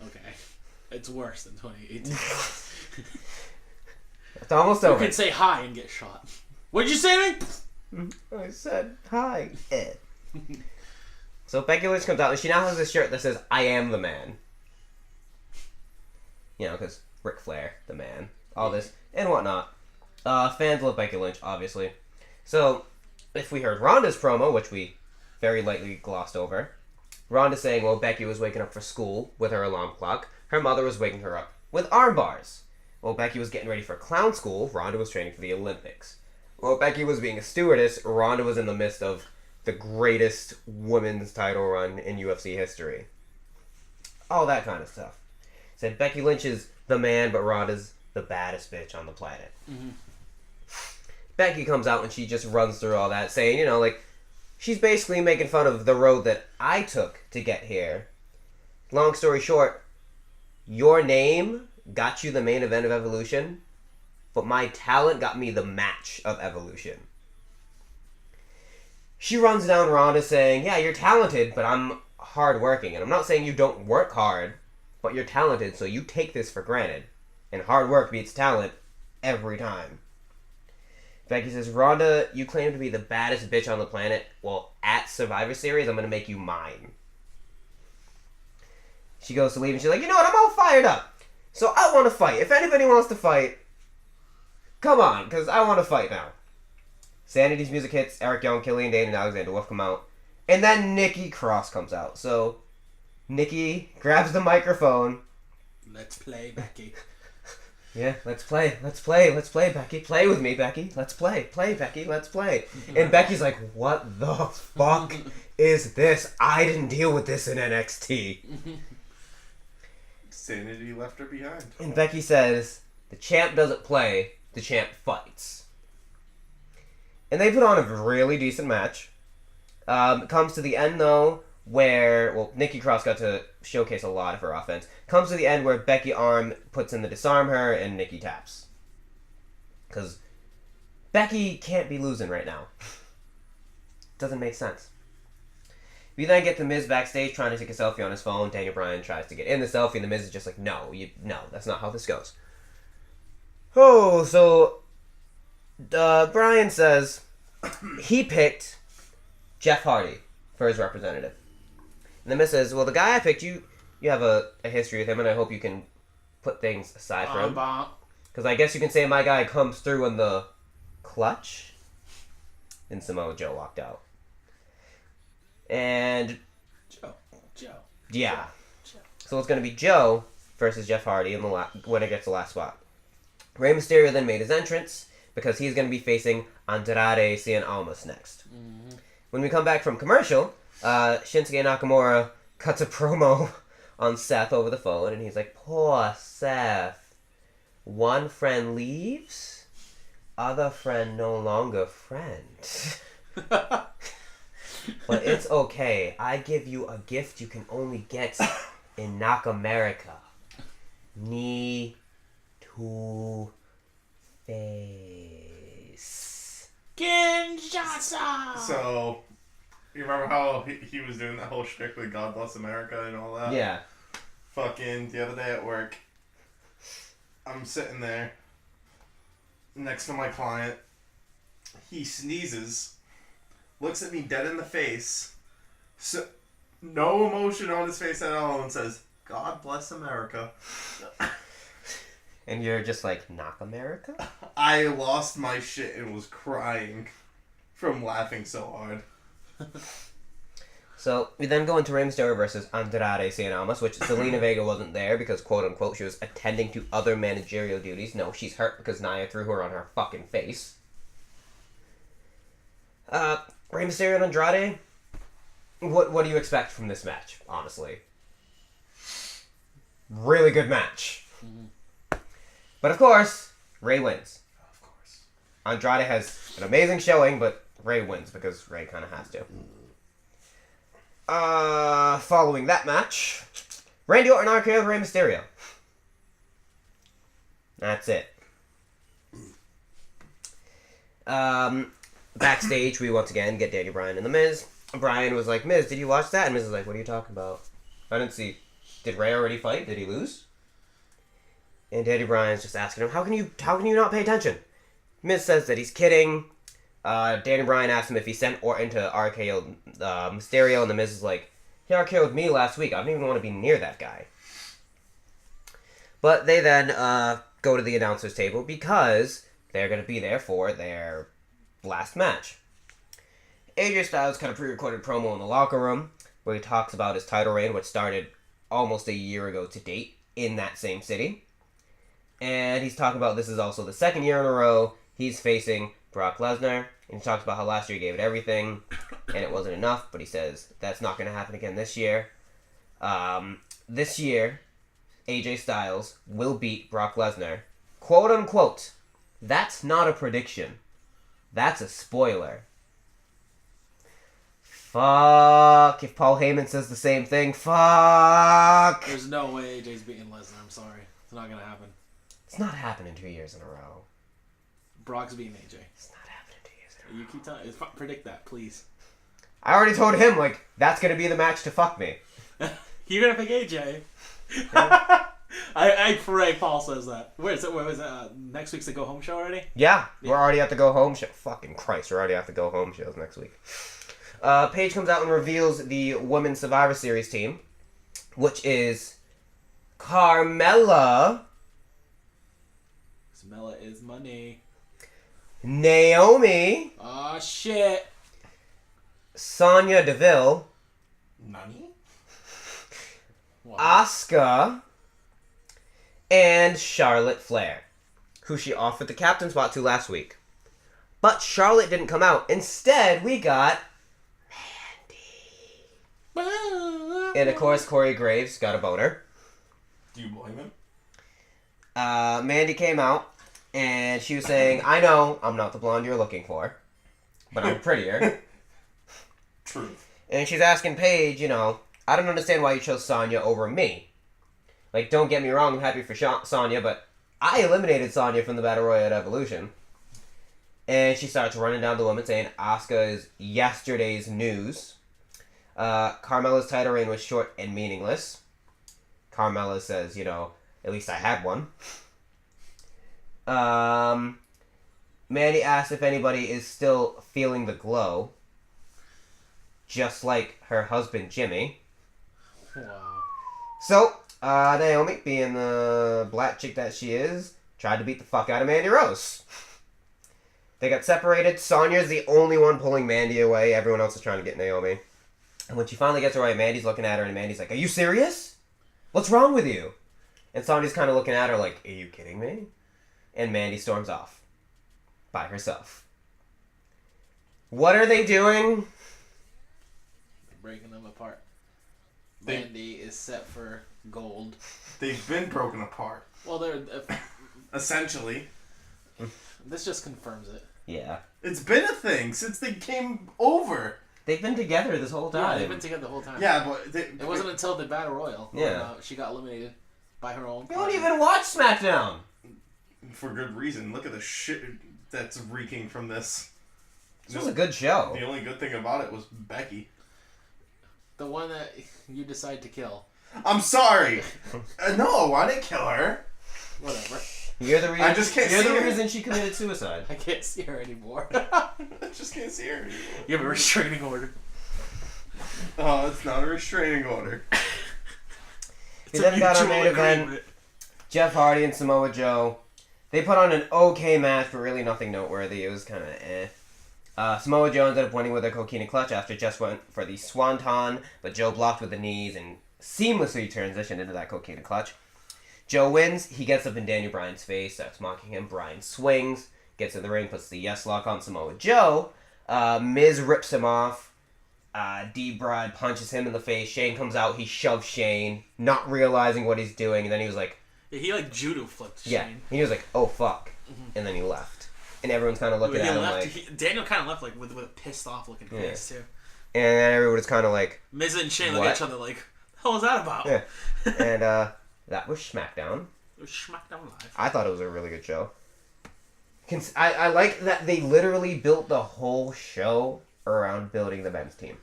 okay. It's worse than 2018. It's almost over. You can say hi and get shot. What'd you say to me? I said hi. So Becky Lynch comes out and she now has this shirt that says "I am the man." You know, because Ric Flair, the man, all this and whatnot. Fans love Becky Lynch, obviously. So if we heard Ronda's promo, which we very lightly glossed over, Ronda saying, well, Becky was waking up for school with her alarm clock. Her mother was waking her up with arm bars. Well, Becky was getting ready for clown school. Ronda was training for the Olympics. Well, Becky was being a stewardess. Ronda was in the midst of the greatest women's title run in UFC history. All that kind of stuff. Said Becky Lynch is the man, but Ronda's the baddest bitch on the planet. Mm-hmm. Becky comes out and she just runs through all that, saying, you know, like, she's basically making fun of the road that I took to get here. Long story short, your name got you the main event of Evolution, but my talent got me the match of Evolution. She runs down Ronda saying, yeah, you're talented, but I'm hardworking. And I'm not saying you don't work hard, but you're talented, so you take this for granted. And hard work beats talent every time. Becky says, Ronda, you claim to be the baddest bitch on the planet. Well, at Survivor Series, I'm going to make you mine. She goes to leave and she's like, you know what, I'm all fired up. So I want to fight. If anybody wants to fight, come on, because I want to fight now. Sanity's music hits, Eric Young, Killian Dane, and Alexander Wolf come out. And then Nikki Cross comes out. So Nikki grabs the microphone. Let's play, Becky. Yeah, let's play, Becky. Play with me, Becky. Let's play, Becky, let's play. And Becky's like, what the fuck is this? I didn't deal with this in NXT. Sanity left her behind. And Becky says, the champ doesn't play, the champ fights. And they put on a really decent match. It comes to the end, though, where, well, Nikki Cross got to showcase a lot of her offense. Comes to the end where Becky arm puts in the disarm her and Nikki taps. Because Becky can't be losing right now. Doesn't make sense. We then get The Miz backstage trying to take a selfie on his phone. Daniel Bryan tries to get in the selfie and The Miz is just like, no, that's not how this goes. Oh, so Bryan says he picked Jeff Hardy for his representative. And The Miz says, well, the guy I picked, you have a history with him, and I hope you can put things aside for him. Because I guess you can say my guy comes through in the clutch. And Samoa Joe walked out. And Joe. Yeah. Joe. So it's going to be Joe versus Jeff Hardy in the winner gets the last spot. Rey Mysterio then made his entrance because he's going to be facing Andrade Cien Almas next. Mm-hmm. When we come back from commercial, Shinsuke Nakamura cuts a promo on Seth over the phone, and he's like, poor Seth. One friend leaves, other friend no longer friend. But it's okay. I give you a gift you can only get in Nakamerica. Knee to face. Kinshasa! So, you remember how he was doing that whole shtick with God Bless America and all that? Yeah. Fucking the other day at work, I'm sitting there next to my client. He sneezes, looks at me dead in the face, so no emotion on his face at all, and says, God bless America. And you're just like, knock America? I lost my shit and was crying from laughing so hard. So, we then go into Rey Mysterio versus Andrade Cien Almas, which Zelina Vega wasn't there because, quote-unquote, she was attending to other managerial duties. No, she's hurt because Nia threw her on her fucking face. Rey Mysterio and Andrade, what do you expect from this match, honestly? Really good match. Mm-hmm. But of course, Rey wins. Of course. Andrade has an amazing showing, but Rey wins because Rey kind of has to. Following that match, Randy Orton RKO'd Rey Mysterio. That's it. Backstage, we once again get Daniel Bryan and The Miz. Bryan was like, Miz, did you watch that? And Miz was like, what are you talking about? I didn't see. Did Ray already fight? Did he lose? And Daniel Bryan's just asking him, how can you not pay attention? Miz says that he's kidding. Daniel Bryan asks him if he sent Orton to RKO Mysterio, and The Miz is like, he RKO'd me last week. I don't even want to be near that guy. But they then go to the announcer's table because they're going to be there for their last match. AJ Styles kind of pre-recorded promo in the locker room where he talks about his title reign, which started almost a year ago to date in that same city. And he's talking about this is also the second year in a row he's facing Brock Lesnar. And he talks about how last year he gave it everything and it wasn't enough, but he says that's not going to happen again this year. This year, AJ Styles will beat Brock Lesnar. Quote unquote. That's not a prediction. That's a spoiler. Fuck. If Paul Heyman says the same thing, fuck. There's no way AJ's beating Lesnar. I'm sorry. It's not going to happen. It's not happening 2 years in a row. Brock's beating AJ. It's not happening 2 years in a row. You keep telling... Predict that, please. I already told him, like, that's going to be the match to fuck me. You're going to pick AJ? Yeah. I pray Paul says that. Where is it? Next week's the go home show already? Yeah, we're already at the go home show. Fucking Christ, we're already at the go home shows next week. Paige comes out and reveals the Women's Survivor Series team, which is Carmella. Carmella is money. Naomi. Aw, shit. Sonya Deville. Nani? Asuka. And Charlotte Flair, who she offered the captain spot to last week. But Charlotte didn't come out. Instead, we got Mandy. And of course, Corey Graves got a boner. Do you blame him? Mandy came out, and she was saying, I know I'm not the blonde you're looking for, but I'm prettier. Truth. And she's asking Paige, I don't understand why you chose Sonya over me. Like, don't get me wrong, I'm happy for Sonya, but I eliminated Sonya from the Battle Royale at Evolution. And she starts running down the women saying Asuka is yesterday's news. Carmella's title reign was short and meaningless. Carmella says, at least I had one. Mandy asks if anybody is still feeling the glow. Just like her husband, Jimmy. Wow. So, Naomi, being the black chick that she is, tried to beat the fuck out of Mandy Rose. They got separated. Sonya's the only one pulling Mandy away. Everyone else is trying to get Naomi. And when she finally gets away, Mandy's looking at her, and Mandy's like, are you serious? What's wrong with you? And Sonya's kind of looking at her like, are you kidding me? And Mandy storms off. By herself. What are they doing? Breaking them apart. Mandy is set for gold. They've been broken apart. Well, they're... Essentially. This just confirms it. Yeah. It's been a thing since they came over. They've been together this whole time. Yeah, they've been together the whole time. Yeah, but... It wasn't until the Battle Royal when she got eliminated by her own You don't even watch Smackdown! For good reason. Look at the shit that's reeking from this. This was a good show. The only good thing about it was Becky. The one that you decide to kill. I'm sorry. No, I didn't kill her. Whatever. You're the reason. I just can't You're see the her. reason she committed suicide. I can't see her anymore. I just can't see her anymore. You have a restraining order. Oh, it's not a restraining order. We then got our main event. Jeff Hardy and Samoa Joe. They put on an okay match, but really nothing noteworthy. It was kind of eh. Samoa Joe ended up winning with a coquina clutch after Jess went for the swanton, but Joe blocked with the knees and seamlessly transitioned into that coquina clutch. Joe wins. He gets up in Daniel Bryan's face, starts mocking him. Bryan swings, gets in the ring, puts the yes lock on Samoa Joe. Miz rips him off. D-Bride punches him in the face. Shane comes out. He shoves Shane, not realizing what he's doing, and then he was like... Yeah, he judo flipped Shane. Yeah, he was like, oh fuck. Mm-hmm. And then he left. And everyone's kind of looking at him like... Daniel kind of left with a pissed off looking face, too. And then everyone's kind of like... Miz and Shane look at each other like, what the hell was that about? Yeah. And that was Smackdown. It was Smackdown Live. I thought it was a really good show. I like that they literally built the whole show around building the men's team.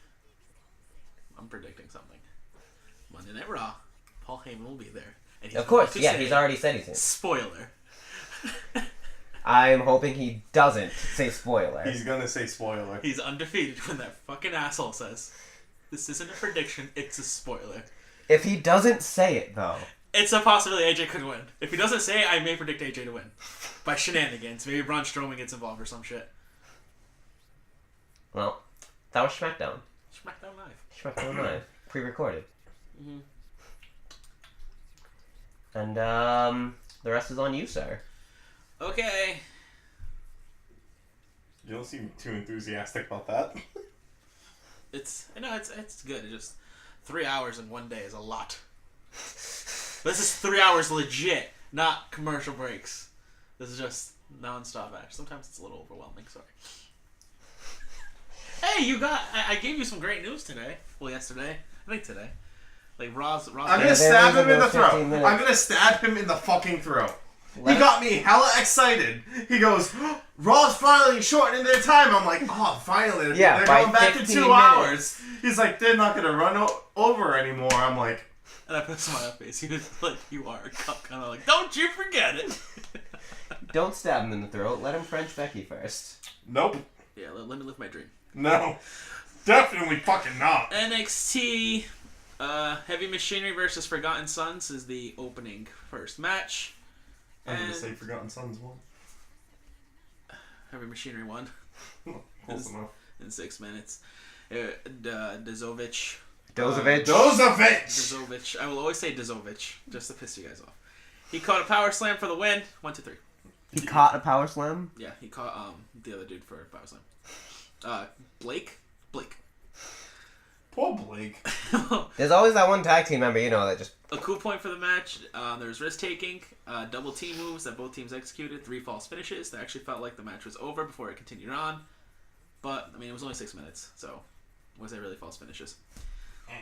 I'm predicting something. Monday Night Raw. Paul Heyman will be there. And Of course, yeah, he's already said he's in. Spoiler. I'm hoping he doesn't say spoiler. He's gonna say spoiler. He's undefeated when that fucking asshole says, "This isn't a prediction, it's a spoiler." If he doesn't say it, though... It's a possibility AJ could win. If he doesn't say it, I may predict AJ to win. By shenanigans. Maybe Braun Strowman gets involved or some shit. Well, that was Smackdown. Smackdown Live. Smackdown Live. Pre-recorded. Mm-hmm. And, the rest is on you, sir. Okay. You don't seem too enthusiastic about that. It's good. It's just 3 hours in one day is a lot. This is 3 hours legit, not commercial breaks. This is just non-stop action. Sometimes it's a little overwhelming, sorry. Hey, I gave you some great news today. Well, yesterday. I think today. Like, Raw's I'm gonna stab him in the throat. I'm gonna stab him in the fucking throat. He got me hella excited. He goes, Raw's finally shortening their time. I'm like, oh, finally. Yeah, they're by going back to 15 2 minutes. hours. He's like, they're not going to run over anymore. I'm like... And I put a smile on my face. He was like, you are. Kind of like, don't you forget it. Don't stab him in the throat. Let him French Becky first. Nope. Yeah, let me live my dream. No. Definitely fucking not. NXT Heavy Machinery versus Forgotten Sons is the opening first match. I'm going to say Forgotten Sons won. Heavy Machinery won. Close enough. In 6 minutes. Dozovich. I will always say Dozovich, just to piss you guys off. He caught a power slam for the win. 1, 2, 3. He caught a power slam? Yeah, he caught the other dude for a power slam. Blake. Poor Blake. There's always that one tag team member, that just... A cool point for the match, there's risk-taking, double team moves that both teams executed, 3 false finishes. That actually felt like the match was over before it continued on. But, I mean, it was only 6 minutes, so was there really false finishes?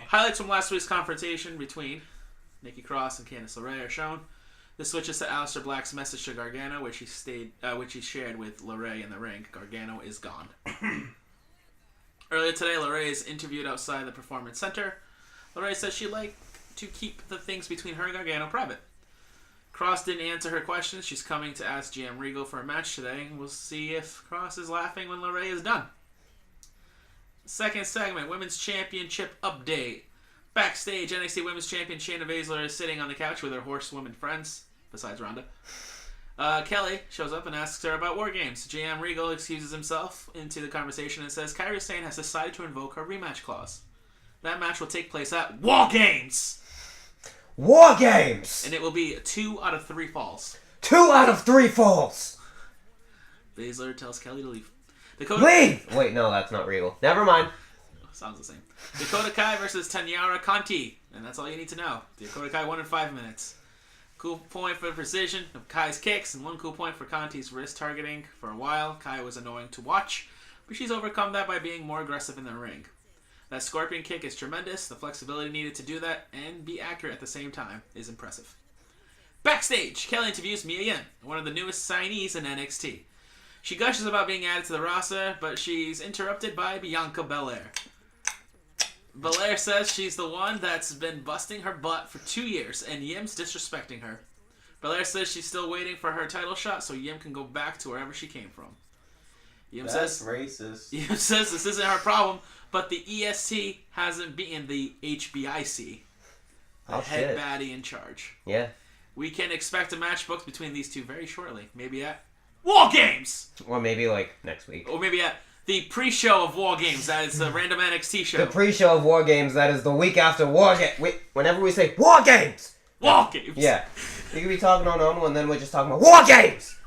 Highlights from last week's confrontation between Nikki Cross and Candice LeRae are shown. This switches to Aleister Black's message to Gargano, which he shared with LeRae in the ring. Gargano is gone. Earlier today, LeRae is interviewed outside the Performance Center. LeRae says she'd like to keep the things between her and Gargano private. Cross didn't answer her questions. She's coming to ask GM Regal for a match today, and we'll see if Cross is laughing when LeRae is done. Second segment, Women's Championship update. Backstage, NXT Women's Champion Shayna Baszler is sitting on the couch with her horsewoman friends, besides Ronda. Kelly shows up and asks her about War Games. GM Regal excuses himself into the conversation and says Kairi Sane has decided to invoke her rematch clause. That match will take place at War Games! War Games! And it will be 2 out of 3 falls. 2 out of 3 falls! Baszler tells Kelly to leave. Leave! Wait, no, that's not Regal. Never mind. Sounds the same. Dakota Kai versus Tanyara Conti. And that's all you need to know. Dakota Kai won in 5 minutes. Cool point for precision of Kai's kicks, and 1 cool point for Conti's wrist targeting. For a while, Kai was annoying to watch, but she's overcome that by being more aggressive in the ring. That scorpion kick is tremendous. The flexibility needed to do that and be accurate at the same time is impressive. Backstage, Kelly interviews Mia Yim, one of the newest signees in NXT. She gushes about being added to the roster, but she's interrupted by Bianca Belair. Belair says she's the one that's been busting her butt for 2 years, and Yim's disrespecting her. Belair says she's still waiting for her title shot so Yim can go back to wherever she came from. That's racist. Yim says this isn't her problem, but the EST hasn't beaten the HBIC. The head baddie in charge. Yeah. We can expect a match booked between these two very shortly. Maybe at War Games! Or maybe, next week. Or maybe at the pre-show of War Games. That is the random NXT show. The pre-show of War Games, that is the week after War Games. Whenever we say War Games! War Games! Yeah. You could be talking on normal, and then we're just talking about War Games!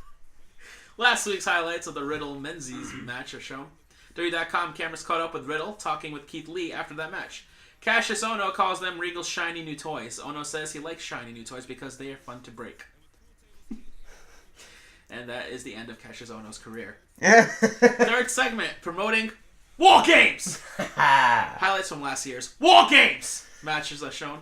Last week's highlights of the Riddle-Menzies match are shown. WWE.com cameras caught up with Riddle, talking with Keith Lee after that match. Cassius Ohno calls them Regal's shiny new toys. Ohno says he likes shiny new toys because they are fun to break. And that is the end of Cassius Ohno's career. Third segment, promoting War Games! Highlights from last year's War Games! Matches are shown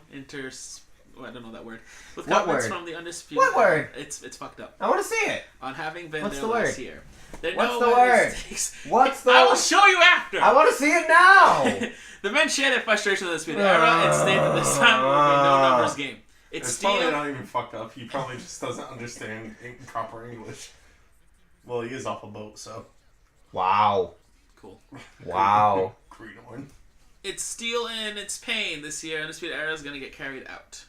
I don't know that word. With What comments word? from the Undisputed. What word? It's fucked up. I want to see it. On having been What's there the last word? year. There What's no the word? mistakes. What's the I will show you after. I want to see it now. The men shared their frustration with the Undisputed Era and stated that this time will be a no-numbers game. It's probably not even fucked up. He probably just doesn't understand proper English. Well, he is off a boat, so. Wow. Cool. Wow. Greenhorn. It's Steel and it's Pain this year. Undisputed Era is going to get carried out.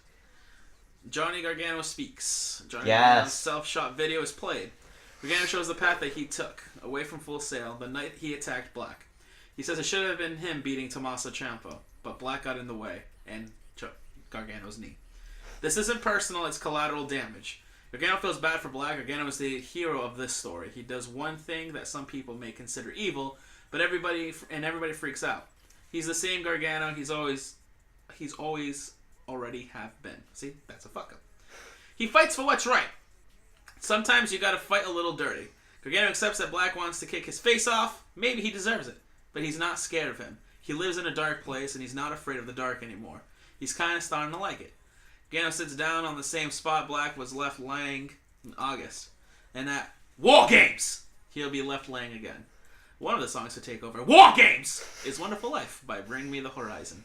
Johnny Gargano speaks. Johnny Gargano's self-shot video is played. Gargano shows the path that he took, away from Full Sail, the night he attacked Black. He says it should have been him beating Tommaso Ciampa, but Black got in the way, and Gargano's knee. This isn't personal, it's collateral damage. Gargano feels bad for Black. Gargano is the hero of this story. He does one thing that some people may consider evil, but everybody freaks out. He's the same Gargano he's always already have been. See, that's a fuck up. He fights for what's right. Sometimes you gotta fight a little dirty. Gargano accepts that Black wants to kick his face off. Maybe he deserves it, but he's not scared of him. He lives in a dark place and he's not afraid of the dark anymore. He's kind of starting to like it. Gargano sits down on the same spot Black was left laying in August. And at War Games, he'll be left laying again. One of the songs to take over War Games is Wonderful Life by Bring Me the Horizon.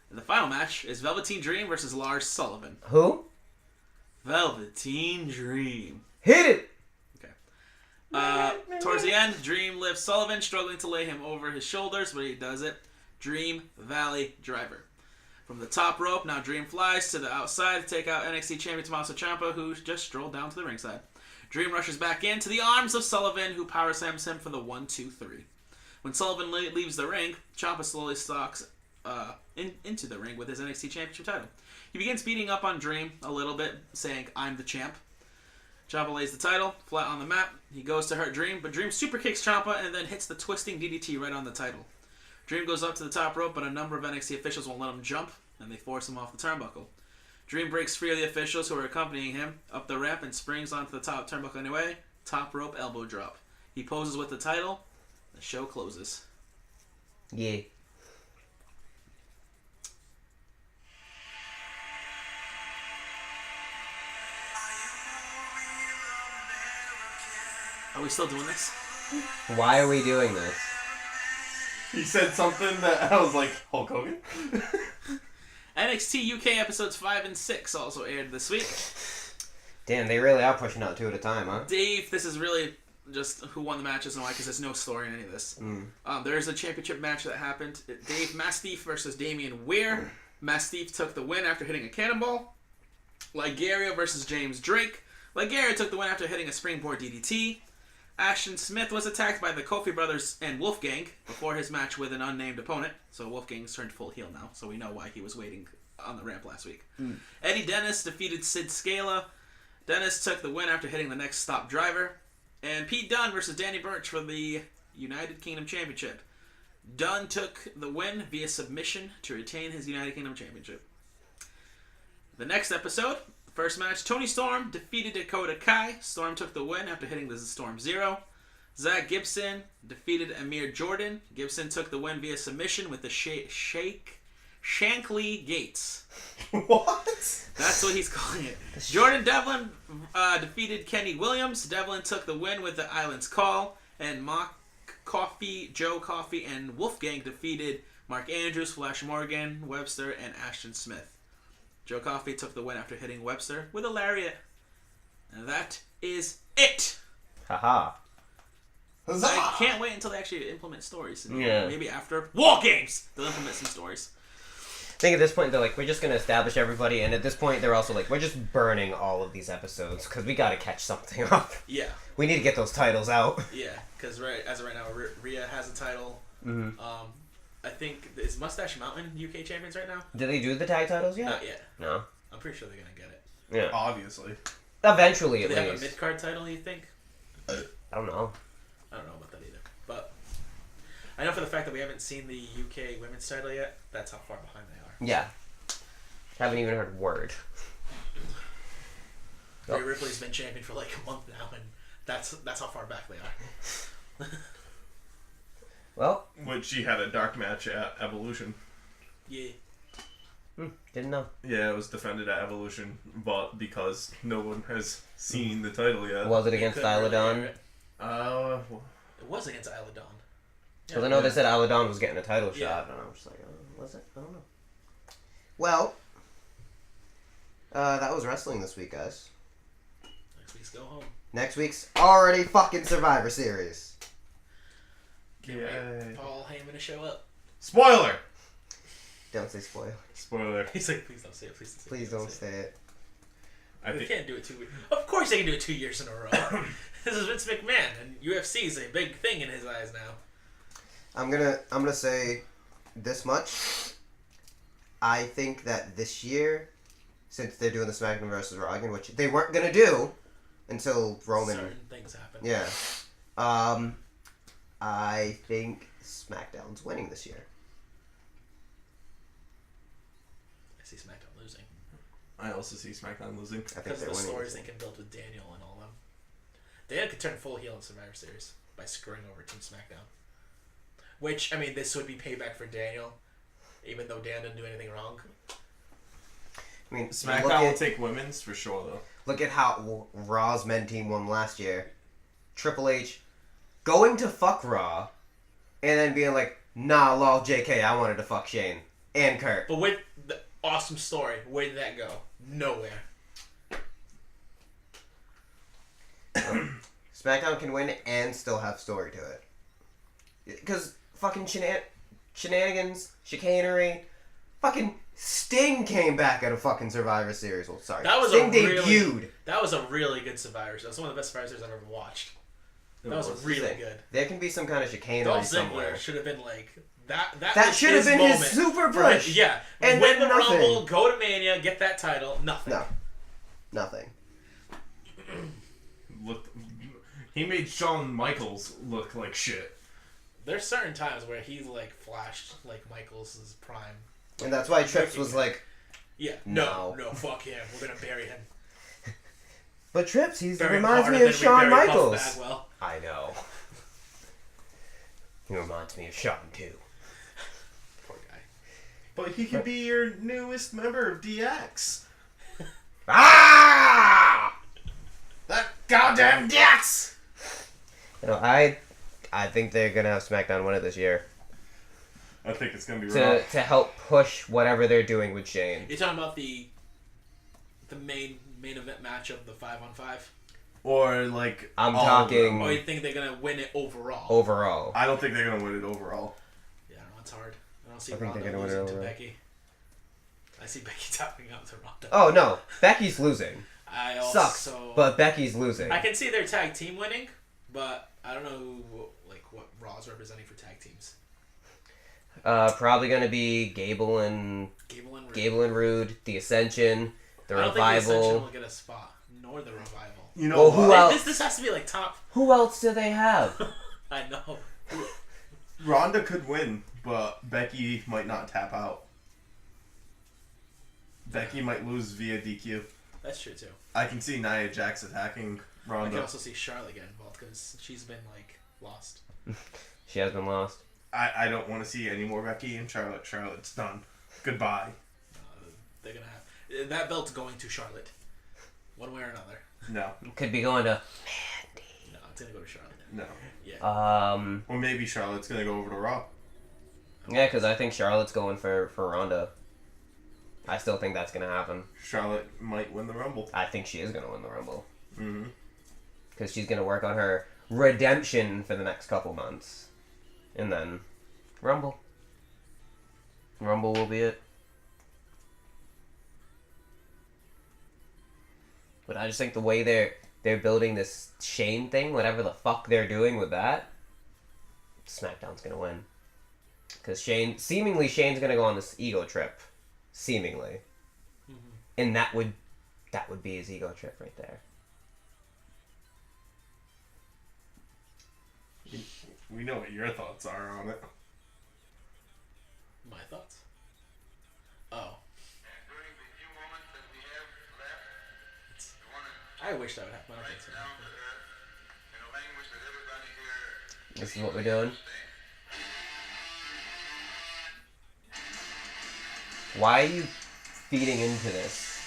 And the final match is Velveteen Dream versus Lars Sullivan. Who? Velveteen Dream. Hit it! Okay. Towards the end, Dream lifts Sullivan, struggling to lay him over his shoulders, but he does it. Dream Valley Driver. From the top rope, now Dream flies to the outside to take out NXT champion Tommaso Ciampa, who just strolled down to the ringside. Dream rushes back into the arms of Sullivan, who power slams him for the 1-2-3. When Sullivan leaves the ring, Ciampa slowly stalks into the ring with his NXT championship title. He begins beating up on Dream a little bit, saying, "I'm the champ." Ciampa lays the title flat on the mat. He goes to hurt Dream, but Dream super kicks Ciampa and then hits the twisting DDT right on the title. Dream goes up to the top rope, but a number of NXT officials won't let him jump, and they force him off the turnbuckle. Dream breaks free of the officials who are accompanying him up the ramp and springs onto the top turnbuckle anyway. Top rope elbow drop. He poses with the title. The show closes. Yeah. Are we still doing this? Why are we doing this? He said something that I was like, Hulk Hogan? NXT UK episodes 5 and 6 also aired this week. Damn, they really are pushing out 2 at a time, huh? Dave, this is really just who won the matches and why, because there's no story in any of this. There is a championship match that happened. Dave Mastiff versus Damian Weir. Mastiff took the win after hitting a cannonball. Ligaria versus James Drake. Ligaria took the win after hitting a springboard DDT. Ashton Smith was attacked by the Kofi brothers and Wolfgang before his match with an unnamed opponent. So Wolfgang's turned full heel now, so we know why he was waiting on the ramp last week. Eddie Dennis defeated Sid Scala. Dennis took the win after hitting the next stop driver. And Pete Dunne versus Danny Burch for the United Kingdom Championship. Dunne took the win via submission to retain his United Kingdom Championship. The next episode, first match, Tony Storm defeated Dakota Kai. Storm took the win after hitting the Storm Zero. Zach Gibson defeated Amir Jordan. Gibson took the win via submission with the Shankly Gates. What? That's what he's calling it. Jordan Devlin defeated Kenny Williams. Devlin took the win with the Island's Call. And Mock Coffee, Joe Coffey, and Wolfgang defeated Mark Andrews, Flash Morgan, Webster, and Ashton Smith. Joe Coffey took the win after hitting Webster with a lariat. And that is it. Haha. Huzzah! I can't wait until they actually implement stories. And Yeah. maybe after War Games, they'll implement some stories. I think at this point, they're like, we're just going to establish everybody. And at this point, they're also like, we're just burning all of these episodes because we got to catch something up. Yeah. We need to get those titles out. Yeah, because as of right now, Rhea has a title. Mm-hmm. I think, is Mustache Mountain UK champions right now? Did they do the tag titles yet? Not yet. No. I'm pretty sure they're going to get it. Yeah. Obviously. Eventually, Do at they have a least. mid-card title, you think? I don't know. I don't know about that either. But I know for the fact that we haven't seen the UK women's title yet, that's how far behind they are. Yeah. Haven't even heard a word. Rhea Ripley's been champion for like a month now, and that's how far back they are. Well. Which she had a dark match at Evolution. Yeah. Didn't know. Yeah, it was defended at Evolution, but because no one has seen the title yet. Was it against Isladon? It was against Isladon. Because I know they said Isladon was getting a title shot, and I was just like, oh, was it? I don't know. Well, that was wrestling this week, guys. Next week's go home. Next week's already fucking Survivor Series. Can't wait. Paul Heyman to show up. Spoiler! Don't say spoiler. Spoiler. He's like, please don't say it. Please don't say it. We can't do it 2 weeks. Of course they can do it 2 years in a row. This is Vince McMahon, and UFC is a big thing in his eyes now. I'm gonna say this much. I think that this year, since they're doing the SmackDown versus Raw again, which they weren't gonna do until Roman. Certain things happen. Yeah. I think SmackDown's winning this year. I see SmackDown losing. I also see SmackDown losing. I think because they're of the winning. stories they can build with Daniel and all them. Daniel could turn full heel in Survivor Series by screwing over Team SmackDown. Which, I mean, this would be payback for Daniel, even though Dan didn't do anything wrong. I mean, SmackDown will take women's for sure, though. Look at how Raw's men team won last year. Triple H going to fuck Raw, and then being like, nah, lol, JK, I wanted to fuck Shane and Kurt. But with the awesome story, where did that go? Nowhere. SmackDown can win and still have story to it. Because fucking shenanigans, chicanery, fucking Sting came back at a fucking Survivor Series. Well, sorry. That was Sting debuted. That was a really good Survivor Series. That was one of the best Survivor Series I've ever watched. That was really good. There can be some kind of chicanery Dolph somewhere. Ziggler should have been like that. That should have been his super push. Yeah, and win the nothing. Rumble, go to Mania, get that title. Nothing. No, nothing. Look, he made Shawn Michaels look like shit. There's certain times where he's like flashed like Michaels' prime. And that's why Trips was like, yeah, no, fuck him. We're gonna bury him. But Trips, he Bury reminds him me harder of than we Shawn buried Michaels. Buff Bagwell. I know. He reminds me of Shawn too. Poor guy. But he could be your newest member of DX. Ah! That goddamn DX! You know, I think they're gonna have SmackDown win it this year I think it's gonna be Raw. to help push whatever they're doing with Shane. You're talking about the main event match of the 5-on-5? Or like I'm all talking- Or you think they're gonna win it overall? Overall, I don't think they're gonna win it overall. Yeah, I don't know, it's hard. I don't see I think they're Ronda gonna win it losing to overall. Becky. I see Becky topping out to Ronda. oh no, Becky's losing. I also, Sucks, but Becky's losing. I can see their tag team winning, but I don't know what Raw's representing for tag teams. Probably gonna be Gable and Rude, the Ascension, the I don't Revival. think the Ascension will get a spot, nor the Revival. You know Well, who what? else? This has to be like top. Who else do they have? I know. Ronda could win, but Becky might not tap out. Becky might lose via DQ. That's true too. I can see Nia Jax attacking I Ronda. can also see Charlotte get involved because she's been like lost. She has been lost. I don't want to see any more Becky and Charlotte. Charlotte's done. Goodbye. They're gonna have that belt's going to Charlotte, one way or another. No. Could be going to No, it's gonna go to Charlotte. No. Yeah. Or maybe Charlotte's gonna go over to Raw. Yeah, because I think Charlotte's going for Ronda. I still think that's gonna happen. Charlotte might win the Rumble. I think she is gonna win the Rumble. Mm-hmm. Because she's gonna work on her redemption for the next couple months, and then Rumble. Rumble will be it. But I just think the way they're building this Shane thing, whatever the fuck they're doing with that, SmackDown's gonna win. Because seemingly Shane's gonna go on this ego trip, seemingly, and that would be his ego trip right there. We know what your thoughts are on it. My thoughts. Oh. I wish that would happen. I don't think so. This is what we're doing. Why are you feeding into this.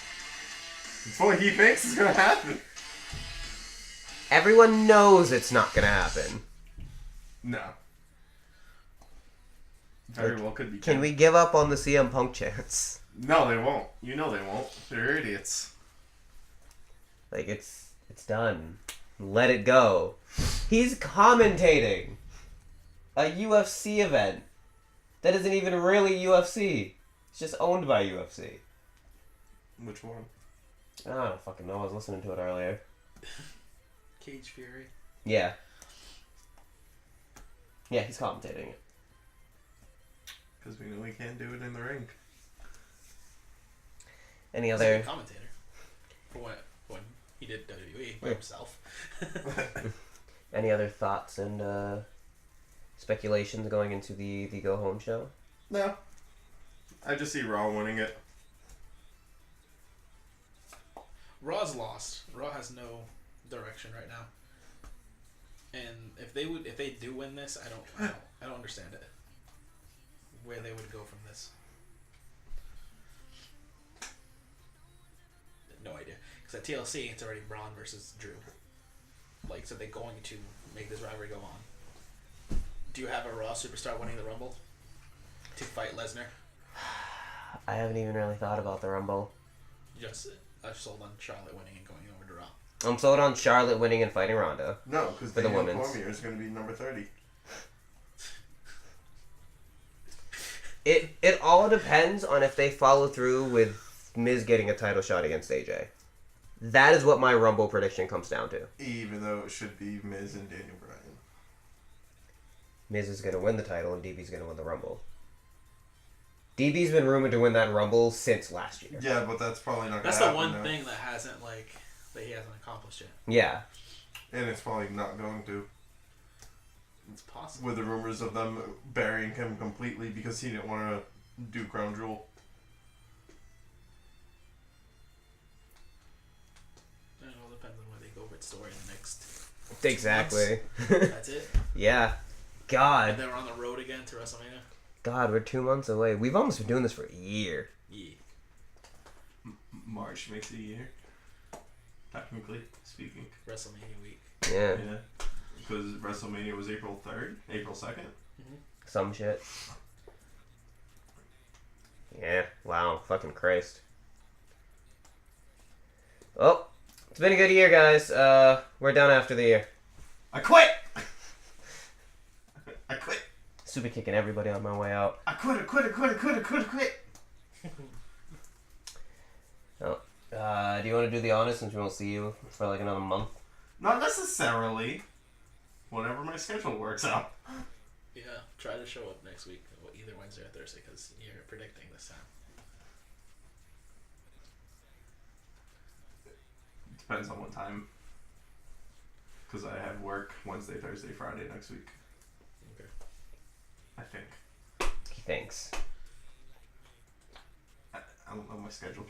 It's what he thinks is gonna happen. Everyone knows it's not gonna happen. No. Very well could be. Can we give up on the CM Punk chance? No, they won't. You know they won't. They're idiots. Like, it's done. Let it go. He's commentating a UFC event that isn't even really UFC. It's just owned by UFC. Which one? I don't fucking know. I was listening to it earlier. Cage Fury. Yeah. Yeah, he's commentating it. Because we know he can't do it in the ring. Any other... He's a commentator. For when he did WWE by himself. Any other thoughts and speculations going into the Go Home show? No. I just see Raw winning it. Raw's lost. Raw has no direction right now. And if they do win this, I don't understand it. Where they would go from this. No idea. Because at TLC, it's already Braun versus Drew. Like, so they're going to make this rivalry go on. Do you have a Raw superstar winning the Rumble to fight Lesnar? I haven't even really thought about the Rumble. I've sold on Charlotte winning and going over to Raw. I'm sold on Charlotte winning and fighting Ronda. No, because the women's Cormier is going to be number 30. It all depends on if they follow through with Miz getting a title shot against AJ. That is what my Rumble prediction comes down to. Even though it should be Miz and Daniel Bryan. Miz is going to win the title and DB's going to win the Rumble. DB's been rumored to win that Rumble since last year. Yeah, but that's probably not going to That's happen. the one now. thing that he hasn't accomplished yet. Yeah. And it's probably not going to. It's possible. With the rumors of them burying him completely because he didn't want to do Crown Jewel. It all depends on where they go with story in the next. Exactly. That's it. Yeah. God. And then we're on the road again to WrestleMania. God, we're 2 months away. We've almost been doing this for a year. Yeah. March makes a year. Technically speaking. WrestleMania week. Yeah. Yeah. Because WrestleMania was April 3rd, April 2nd. Mm-hmm. Some shit. Yeah. Wow. Fucking Christ. Oh, it's been a good year, guys. We're done after the year. I quit! I quit! Super kicking everybody on my way out. I quit! Oh, do you want to do the honors since we won't see you for like another month? Not necessarily. Whenever my schedule works out. Yeah, try to show up next week, either Wednesday or Thursday, because you're predicting this time. Depends on what time. Because I have work Wednesday, Thursday, Friday next week. Okay. I think. He thinks. I don't know my schedule.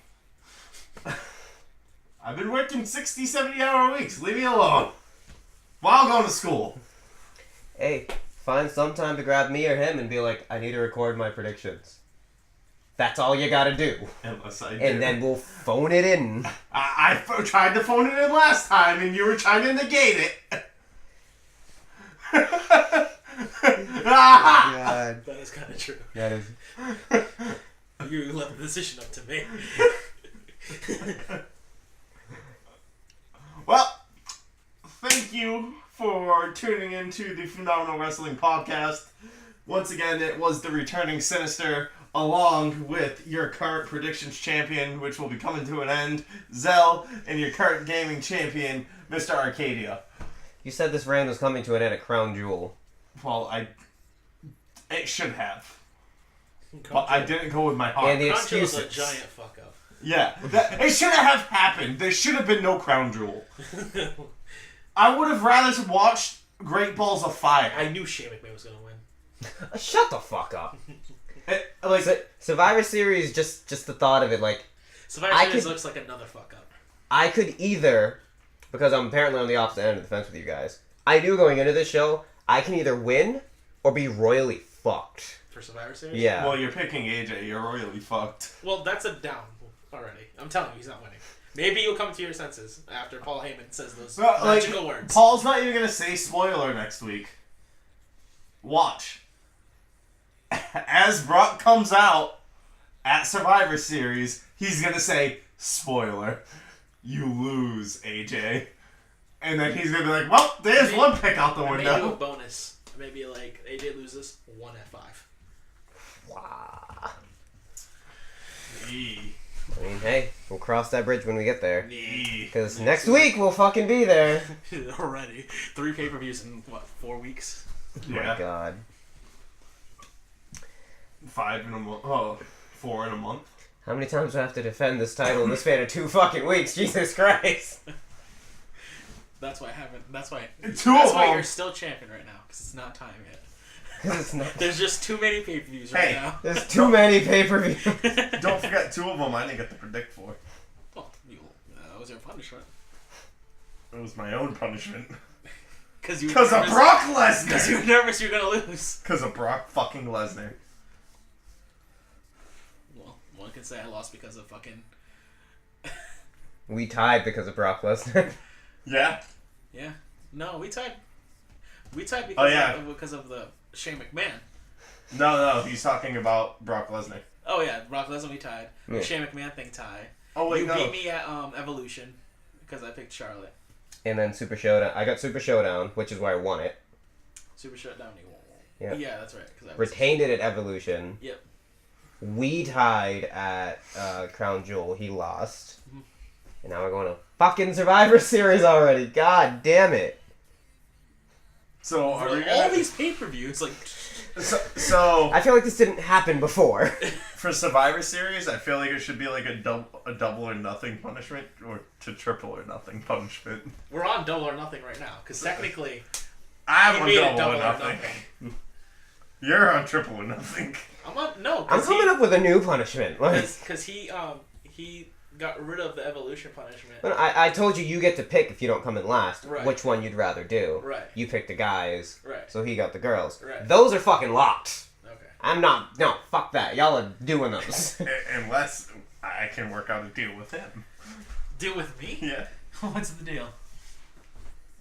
I've been working 60, 70-hour weeks. Leave me alone. While going to school. Hey, find some time to grab me or him and be like, I need to record my predictions. That's all you gotta do. Unless I do. And then we'll phone it in. I tried to phone it in last time and you were trying to negate it. God. That is kind of true. That is. You left the decision up to me. Well, thank you for tuning into the Phenomenal Wrestling Podcast. Once again, it was the returning Sinister, along with your current predictions champion, which will be coming to an end, Zell, and your current gaming champion, Mr. Arcadia. You said this reign was coming to an end at Crown Jewel. Well, it should have. But I didn't go with my heart. And the Crown Jewel's a excuses. giant fuck up. Yeah, it should have happened. There should have been no Crown Jewel. I would have rather watched Great Balls of Fire. I knew Shane McMahon was gonna win. Shut the fuck up. Like Survivor Series, just the thought of it, like, Survivor Series looks like another fuck up. I could either, because I'm apparently on the opposite end of the fence with you guys, I knew going into this show, I can either win or be royally fucked. For Survivor Series? Yeah. Well, you're picking AJ. You're royally fucked. Well, that's a down. already. I'm telling you, he's not winning. Maybe you'll come to your senses after Paul Heyman says those Well, magical words. Paul's not even gonna say spoiler next week. Watch. As Brock comes out at Survivor Series, he's gonna say, spoiler, you lose, AJ. And then he's gonna be like, well, there's one pick out the window. Maybe a bonus. Maybe like AJ loses 1 at 5. Wow. Nee. I mean, hey, we'll cross that bridge when we get there. Nee. Because next week we'll fucking be there. Already. 3 pay-per-views in, 4 weeks? Oh my god. 5 in a month. Oh, 4 in a month. How many times do I have to defend this title in the span of 2 fucking weeks? Jesus Christ. That's why I haven't. That's why. That's why you're still champion right now, because it's not time yet. It's not. There's just too many pay-per-views right now. There's too many pay-per-views. Don't forget 2 of them I didn't get to predict for. Well, that was your punishment. It was my own punishment. Because of Brock Lesnar! Because you were nervous you're going to lose. Because of Brock fucking Lesnar. Well, one can say I lost because of fucking... We tied because of Brock Lesnar. Yeah? Yeah. No, we tied. We tied because of the Shane McMahon. No, he's talking about Brock Lesnar. Oh yeah, Brock Lesnar we tied. Yeah. Shane McMahon thing tie. Oh wait, you no. beat me at Evolution because I picked Charlotte. And then Super Showdown. I got Super Showdown, which is why I won it. Super Shutdown you won. Yeah. Yeah, that's right. Cause Retained it at Evolution. Yep. We tied at Crown Jewel. He lost. Mm-hmm. And now we're going to fucking Survivor Series already. God damn it. So are we all these pay-per-views like so I feel like this didn't happen before. for Survivor Series, I feel like it should be like a double or nothing punishment or to triple or nothing punishment. we're on double or nothing right now because technically I'm we on made it double or nothing. You're on triple or nothing. I'm on no. I'm coming up with a new punishment. Because he got rid of the Evolution punishment. I told you get to pick if you don't come in last Right. which one you'd rather do. Right. You picked the guys. Right. So he got the girls. Right. Those are fucking locked. Okay. I'm not. No, fuck that. Y'all are doing those. Unless I can work out a deal with him. Deal with me? Yeah. What's the deal?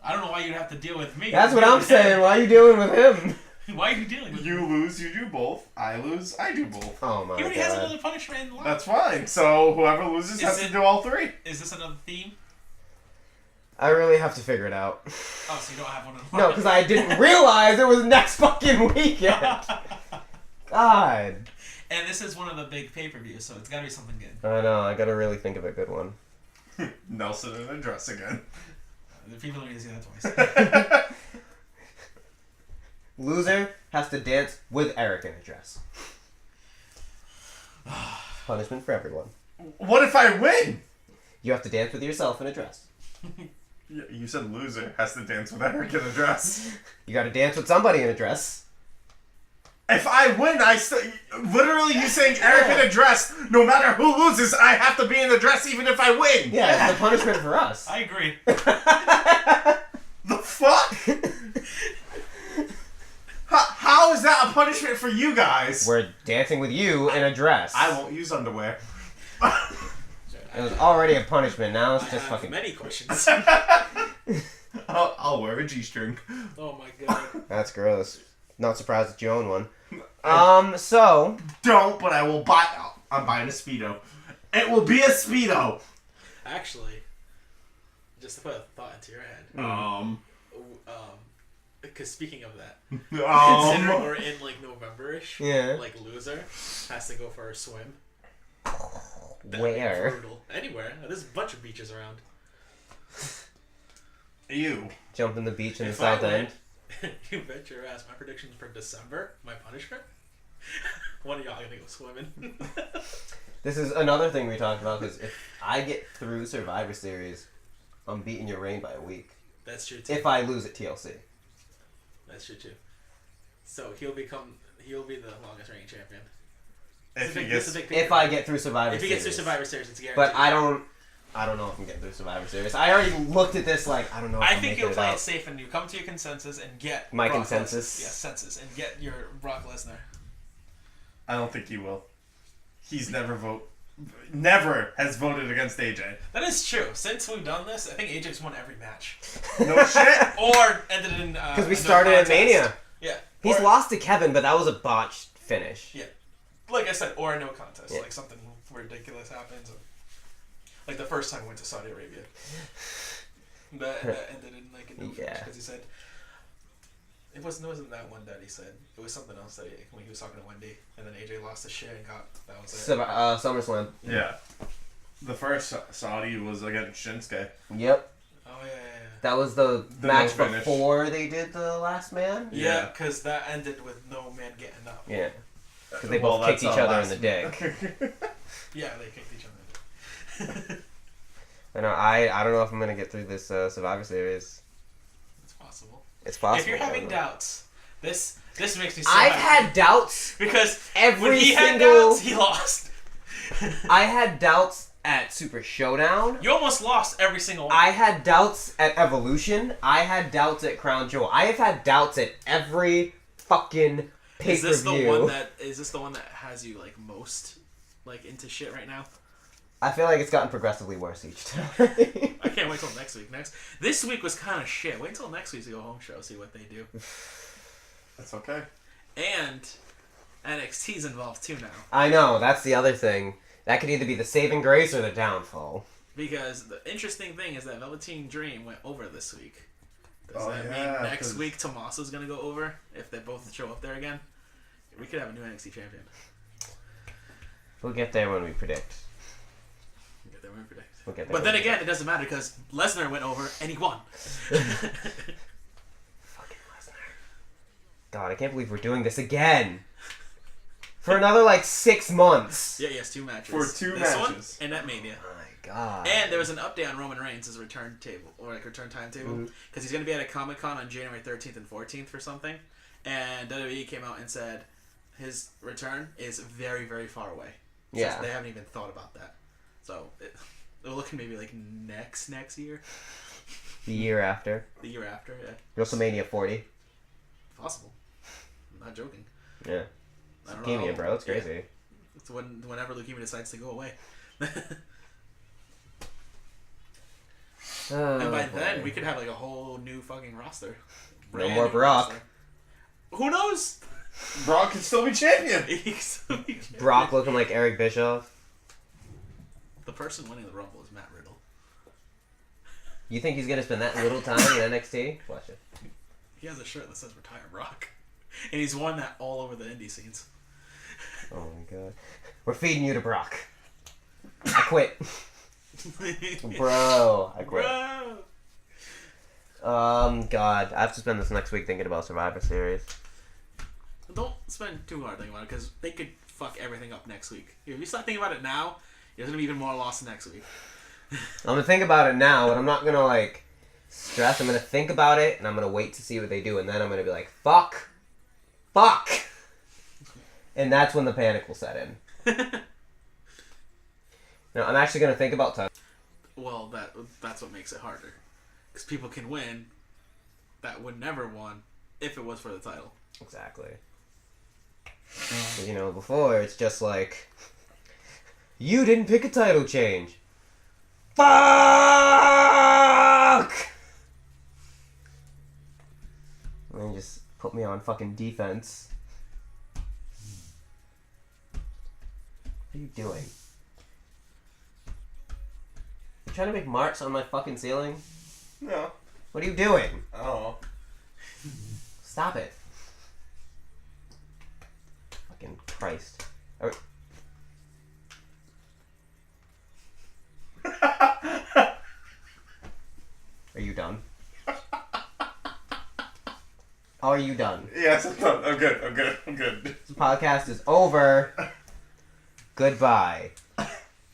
I don't know why you'd have to deal with me. That's what I'm saying. Why are you dealing with him? Why are you dealing with me? You lose, you do both. I lose, I do both. Oh my He already god. has another punishment in line. That's fine. So whoever loses has to do all 3. Is this another theme? I really have to figure it out. Oh, so you don't have one in line? No, because I didn't realize it was next fucking weekend. God. And this is one of the big pay-per-views, so it's gotta be something good. I know. I gotta really think of a good one. Nelson in a dress again. The people don't need to see that twice. Loser has to dance with Eric in a dress. Punishment for everyone. What if I win? You have to dance with yourself in a dress. You said loser has to dance with Eric in a dress. You gotta dance with somebody in a dress. If I win, literally you saying Eric in a dress, no matter who loses, I have to be in a dress even if I win. Yeah, it's the punishment for us. I agree. The fuck? How is that a punishment for you guys? We're dancing with you in a dress. I won't use underwear. It was already a punishment. Now it's I just have fucking. many questions. I'll wear a G-string. Oh my god. That's gross. Not surprised that you own one. So. Don't, but I will buy. I'm buying a Speedo. It will be a Speedo. Actually, just to put a thought into your head. Because speaking of that, considering we're in like November-ish, Yeah. like loser has to go for a swim. Where? Brutal. Anywhere. There's a bunch of beaches around. Ew. Jump in the beach in the If I South End. win, you bet your ass. My predictions for December, my punishment. One of y'all gonna go swimming. This is another thing we talked about because if I get through Survivor Series, I'm beating your reign by a week. That's true too. If I lose at TLC. That's true too. So he'll be the longest reigning champion. If I get through Survivor Series. If he gets through Survivor Series, it's guaranteed. But I don't know if I'm getting through Survivor Series. I already looked at this like, I don't know if I I'm think making you'll it play out. it safe and you come to your consensus and get My Brock consensus? Lesnar. Yeah, census and get your Brock Lesnar. I don't think he will. He's never never has voted against AJ. That is true. Since we've done this, I think AJ's won every match. No shit. Or ended in because we started at Mania. Yeah. He's lost to Kevin, but that was a botched finish. Yeah. Like I said, or a no contest. Yeah. Like something ridiculous happens. Or, like the first time we went to Saudi Arabia. That ended in like a no finish because he said it wasn't that one that he said. It was something else that when he was talking to Wendy, and then AJ lost his shit and got that was it. SummerSlam. Yeah. The first Saudi was against Shinsuke. Yep. Oh yeah. That was the match no finish. before they did the last man. Yeah, because that ended with no man getting up. Yeah. Because they both kicked each other in the dick. Yeah, they kicked each other in the dick. I know. I don't know if I'm gonna get through this Survivor Series. It's possible. It's possible. If you're having doubts, this makes me so I've happy. had doubts Because every when he single. had doubts, he lost. I had doubts at Super Showdown. You almost lost every single one. I had doubts at Evolution. I had doubts at Crown Jewel. I have had doubts at every fucking pay-per-view. Is this the one that has you like most like into shit right now? I feel like it's gotten progressively worse each time. I can't wait till next week. This week was kind of shit. Wait until next week's Go Home show, see what they do. That's okay. And NXT's involved too now. I know, that's the other thing. That could either be the saving grace or the downfall. Because the interesting thing is that Velveteen Dream went over this week. Does that mean next week Tommaso's going to go over if they both show up there again? We could have a new NXT champion. We'll get there when we predict. We'll get there But then again, it doesn't matter because Lesnar went over and he won. Fucking Lesnar. God, I can't believe we're doing this again. For another, 6 months. Yeah, he has 2 matches. For 2 this matches. One and at Mania. Oh my God. And there was an update on Roman Reigns' return table, or return timetable, because he's going to be at a Comic-Con on January 13th and 14th for something. And WWE came out and said his return is very, very far away. Yeah. They haven't even thought about that. So they're looking maybe next year. The year after. The year after, yeah. WrestleMania 40. Possible. I'm not joking. Yeah. I don't Leukemia, know. bro. It's crazy. Yeah. It's whenever leukemia decides to go away. And by then, we could have a whole new fucking roster. No more Brock. Roster. Who knows? Brock can still be champion. Brock looking like Eric Bischoff. The person winning the Rumble is Matt Riddle. You think he's gonna spend that little time in NXT? Watch it. He has a shirt that says "Retire Brock," and he's won that all over the indie scenes. Oh my God. We're feeding you to Brock. I quit. Bro, I quit. Bro. God, I have to spend this next week thinking about Survivor Series. Don't spend too hard thinking about it because they could fuck everything up next week. If you start thinking about it now, there's gonna be even more loss next week. I'm gonna think about it now, but I'm not gonna stress. I'm gonna think about it, and I'm gonna wait to see what they do, and then I'm gonna be like, fuck, and that's when the panic will set in. No, I'm actually gonna think about time. Well, that's what makes it harder, because people can win that would never won if it was for the title. Exactly. Before it's just you didn't pick a title change. Fuck! And then just put me on fucking defense. What are you doing? You trying to make marks on my fucking ceiling? No. What are you doing? Oh. Stop it. Fucking Christ. Are you done? Are you done? Yes, I'm done. I'm good. This podcast is over. Goodbye.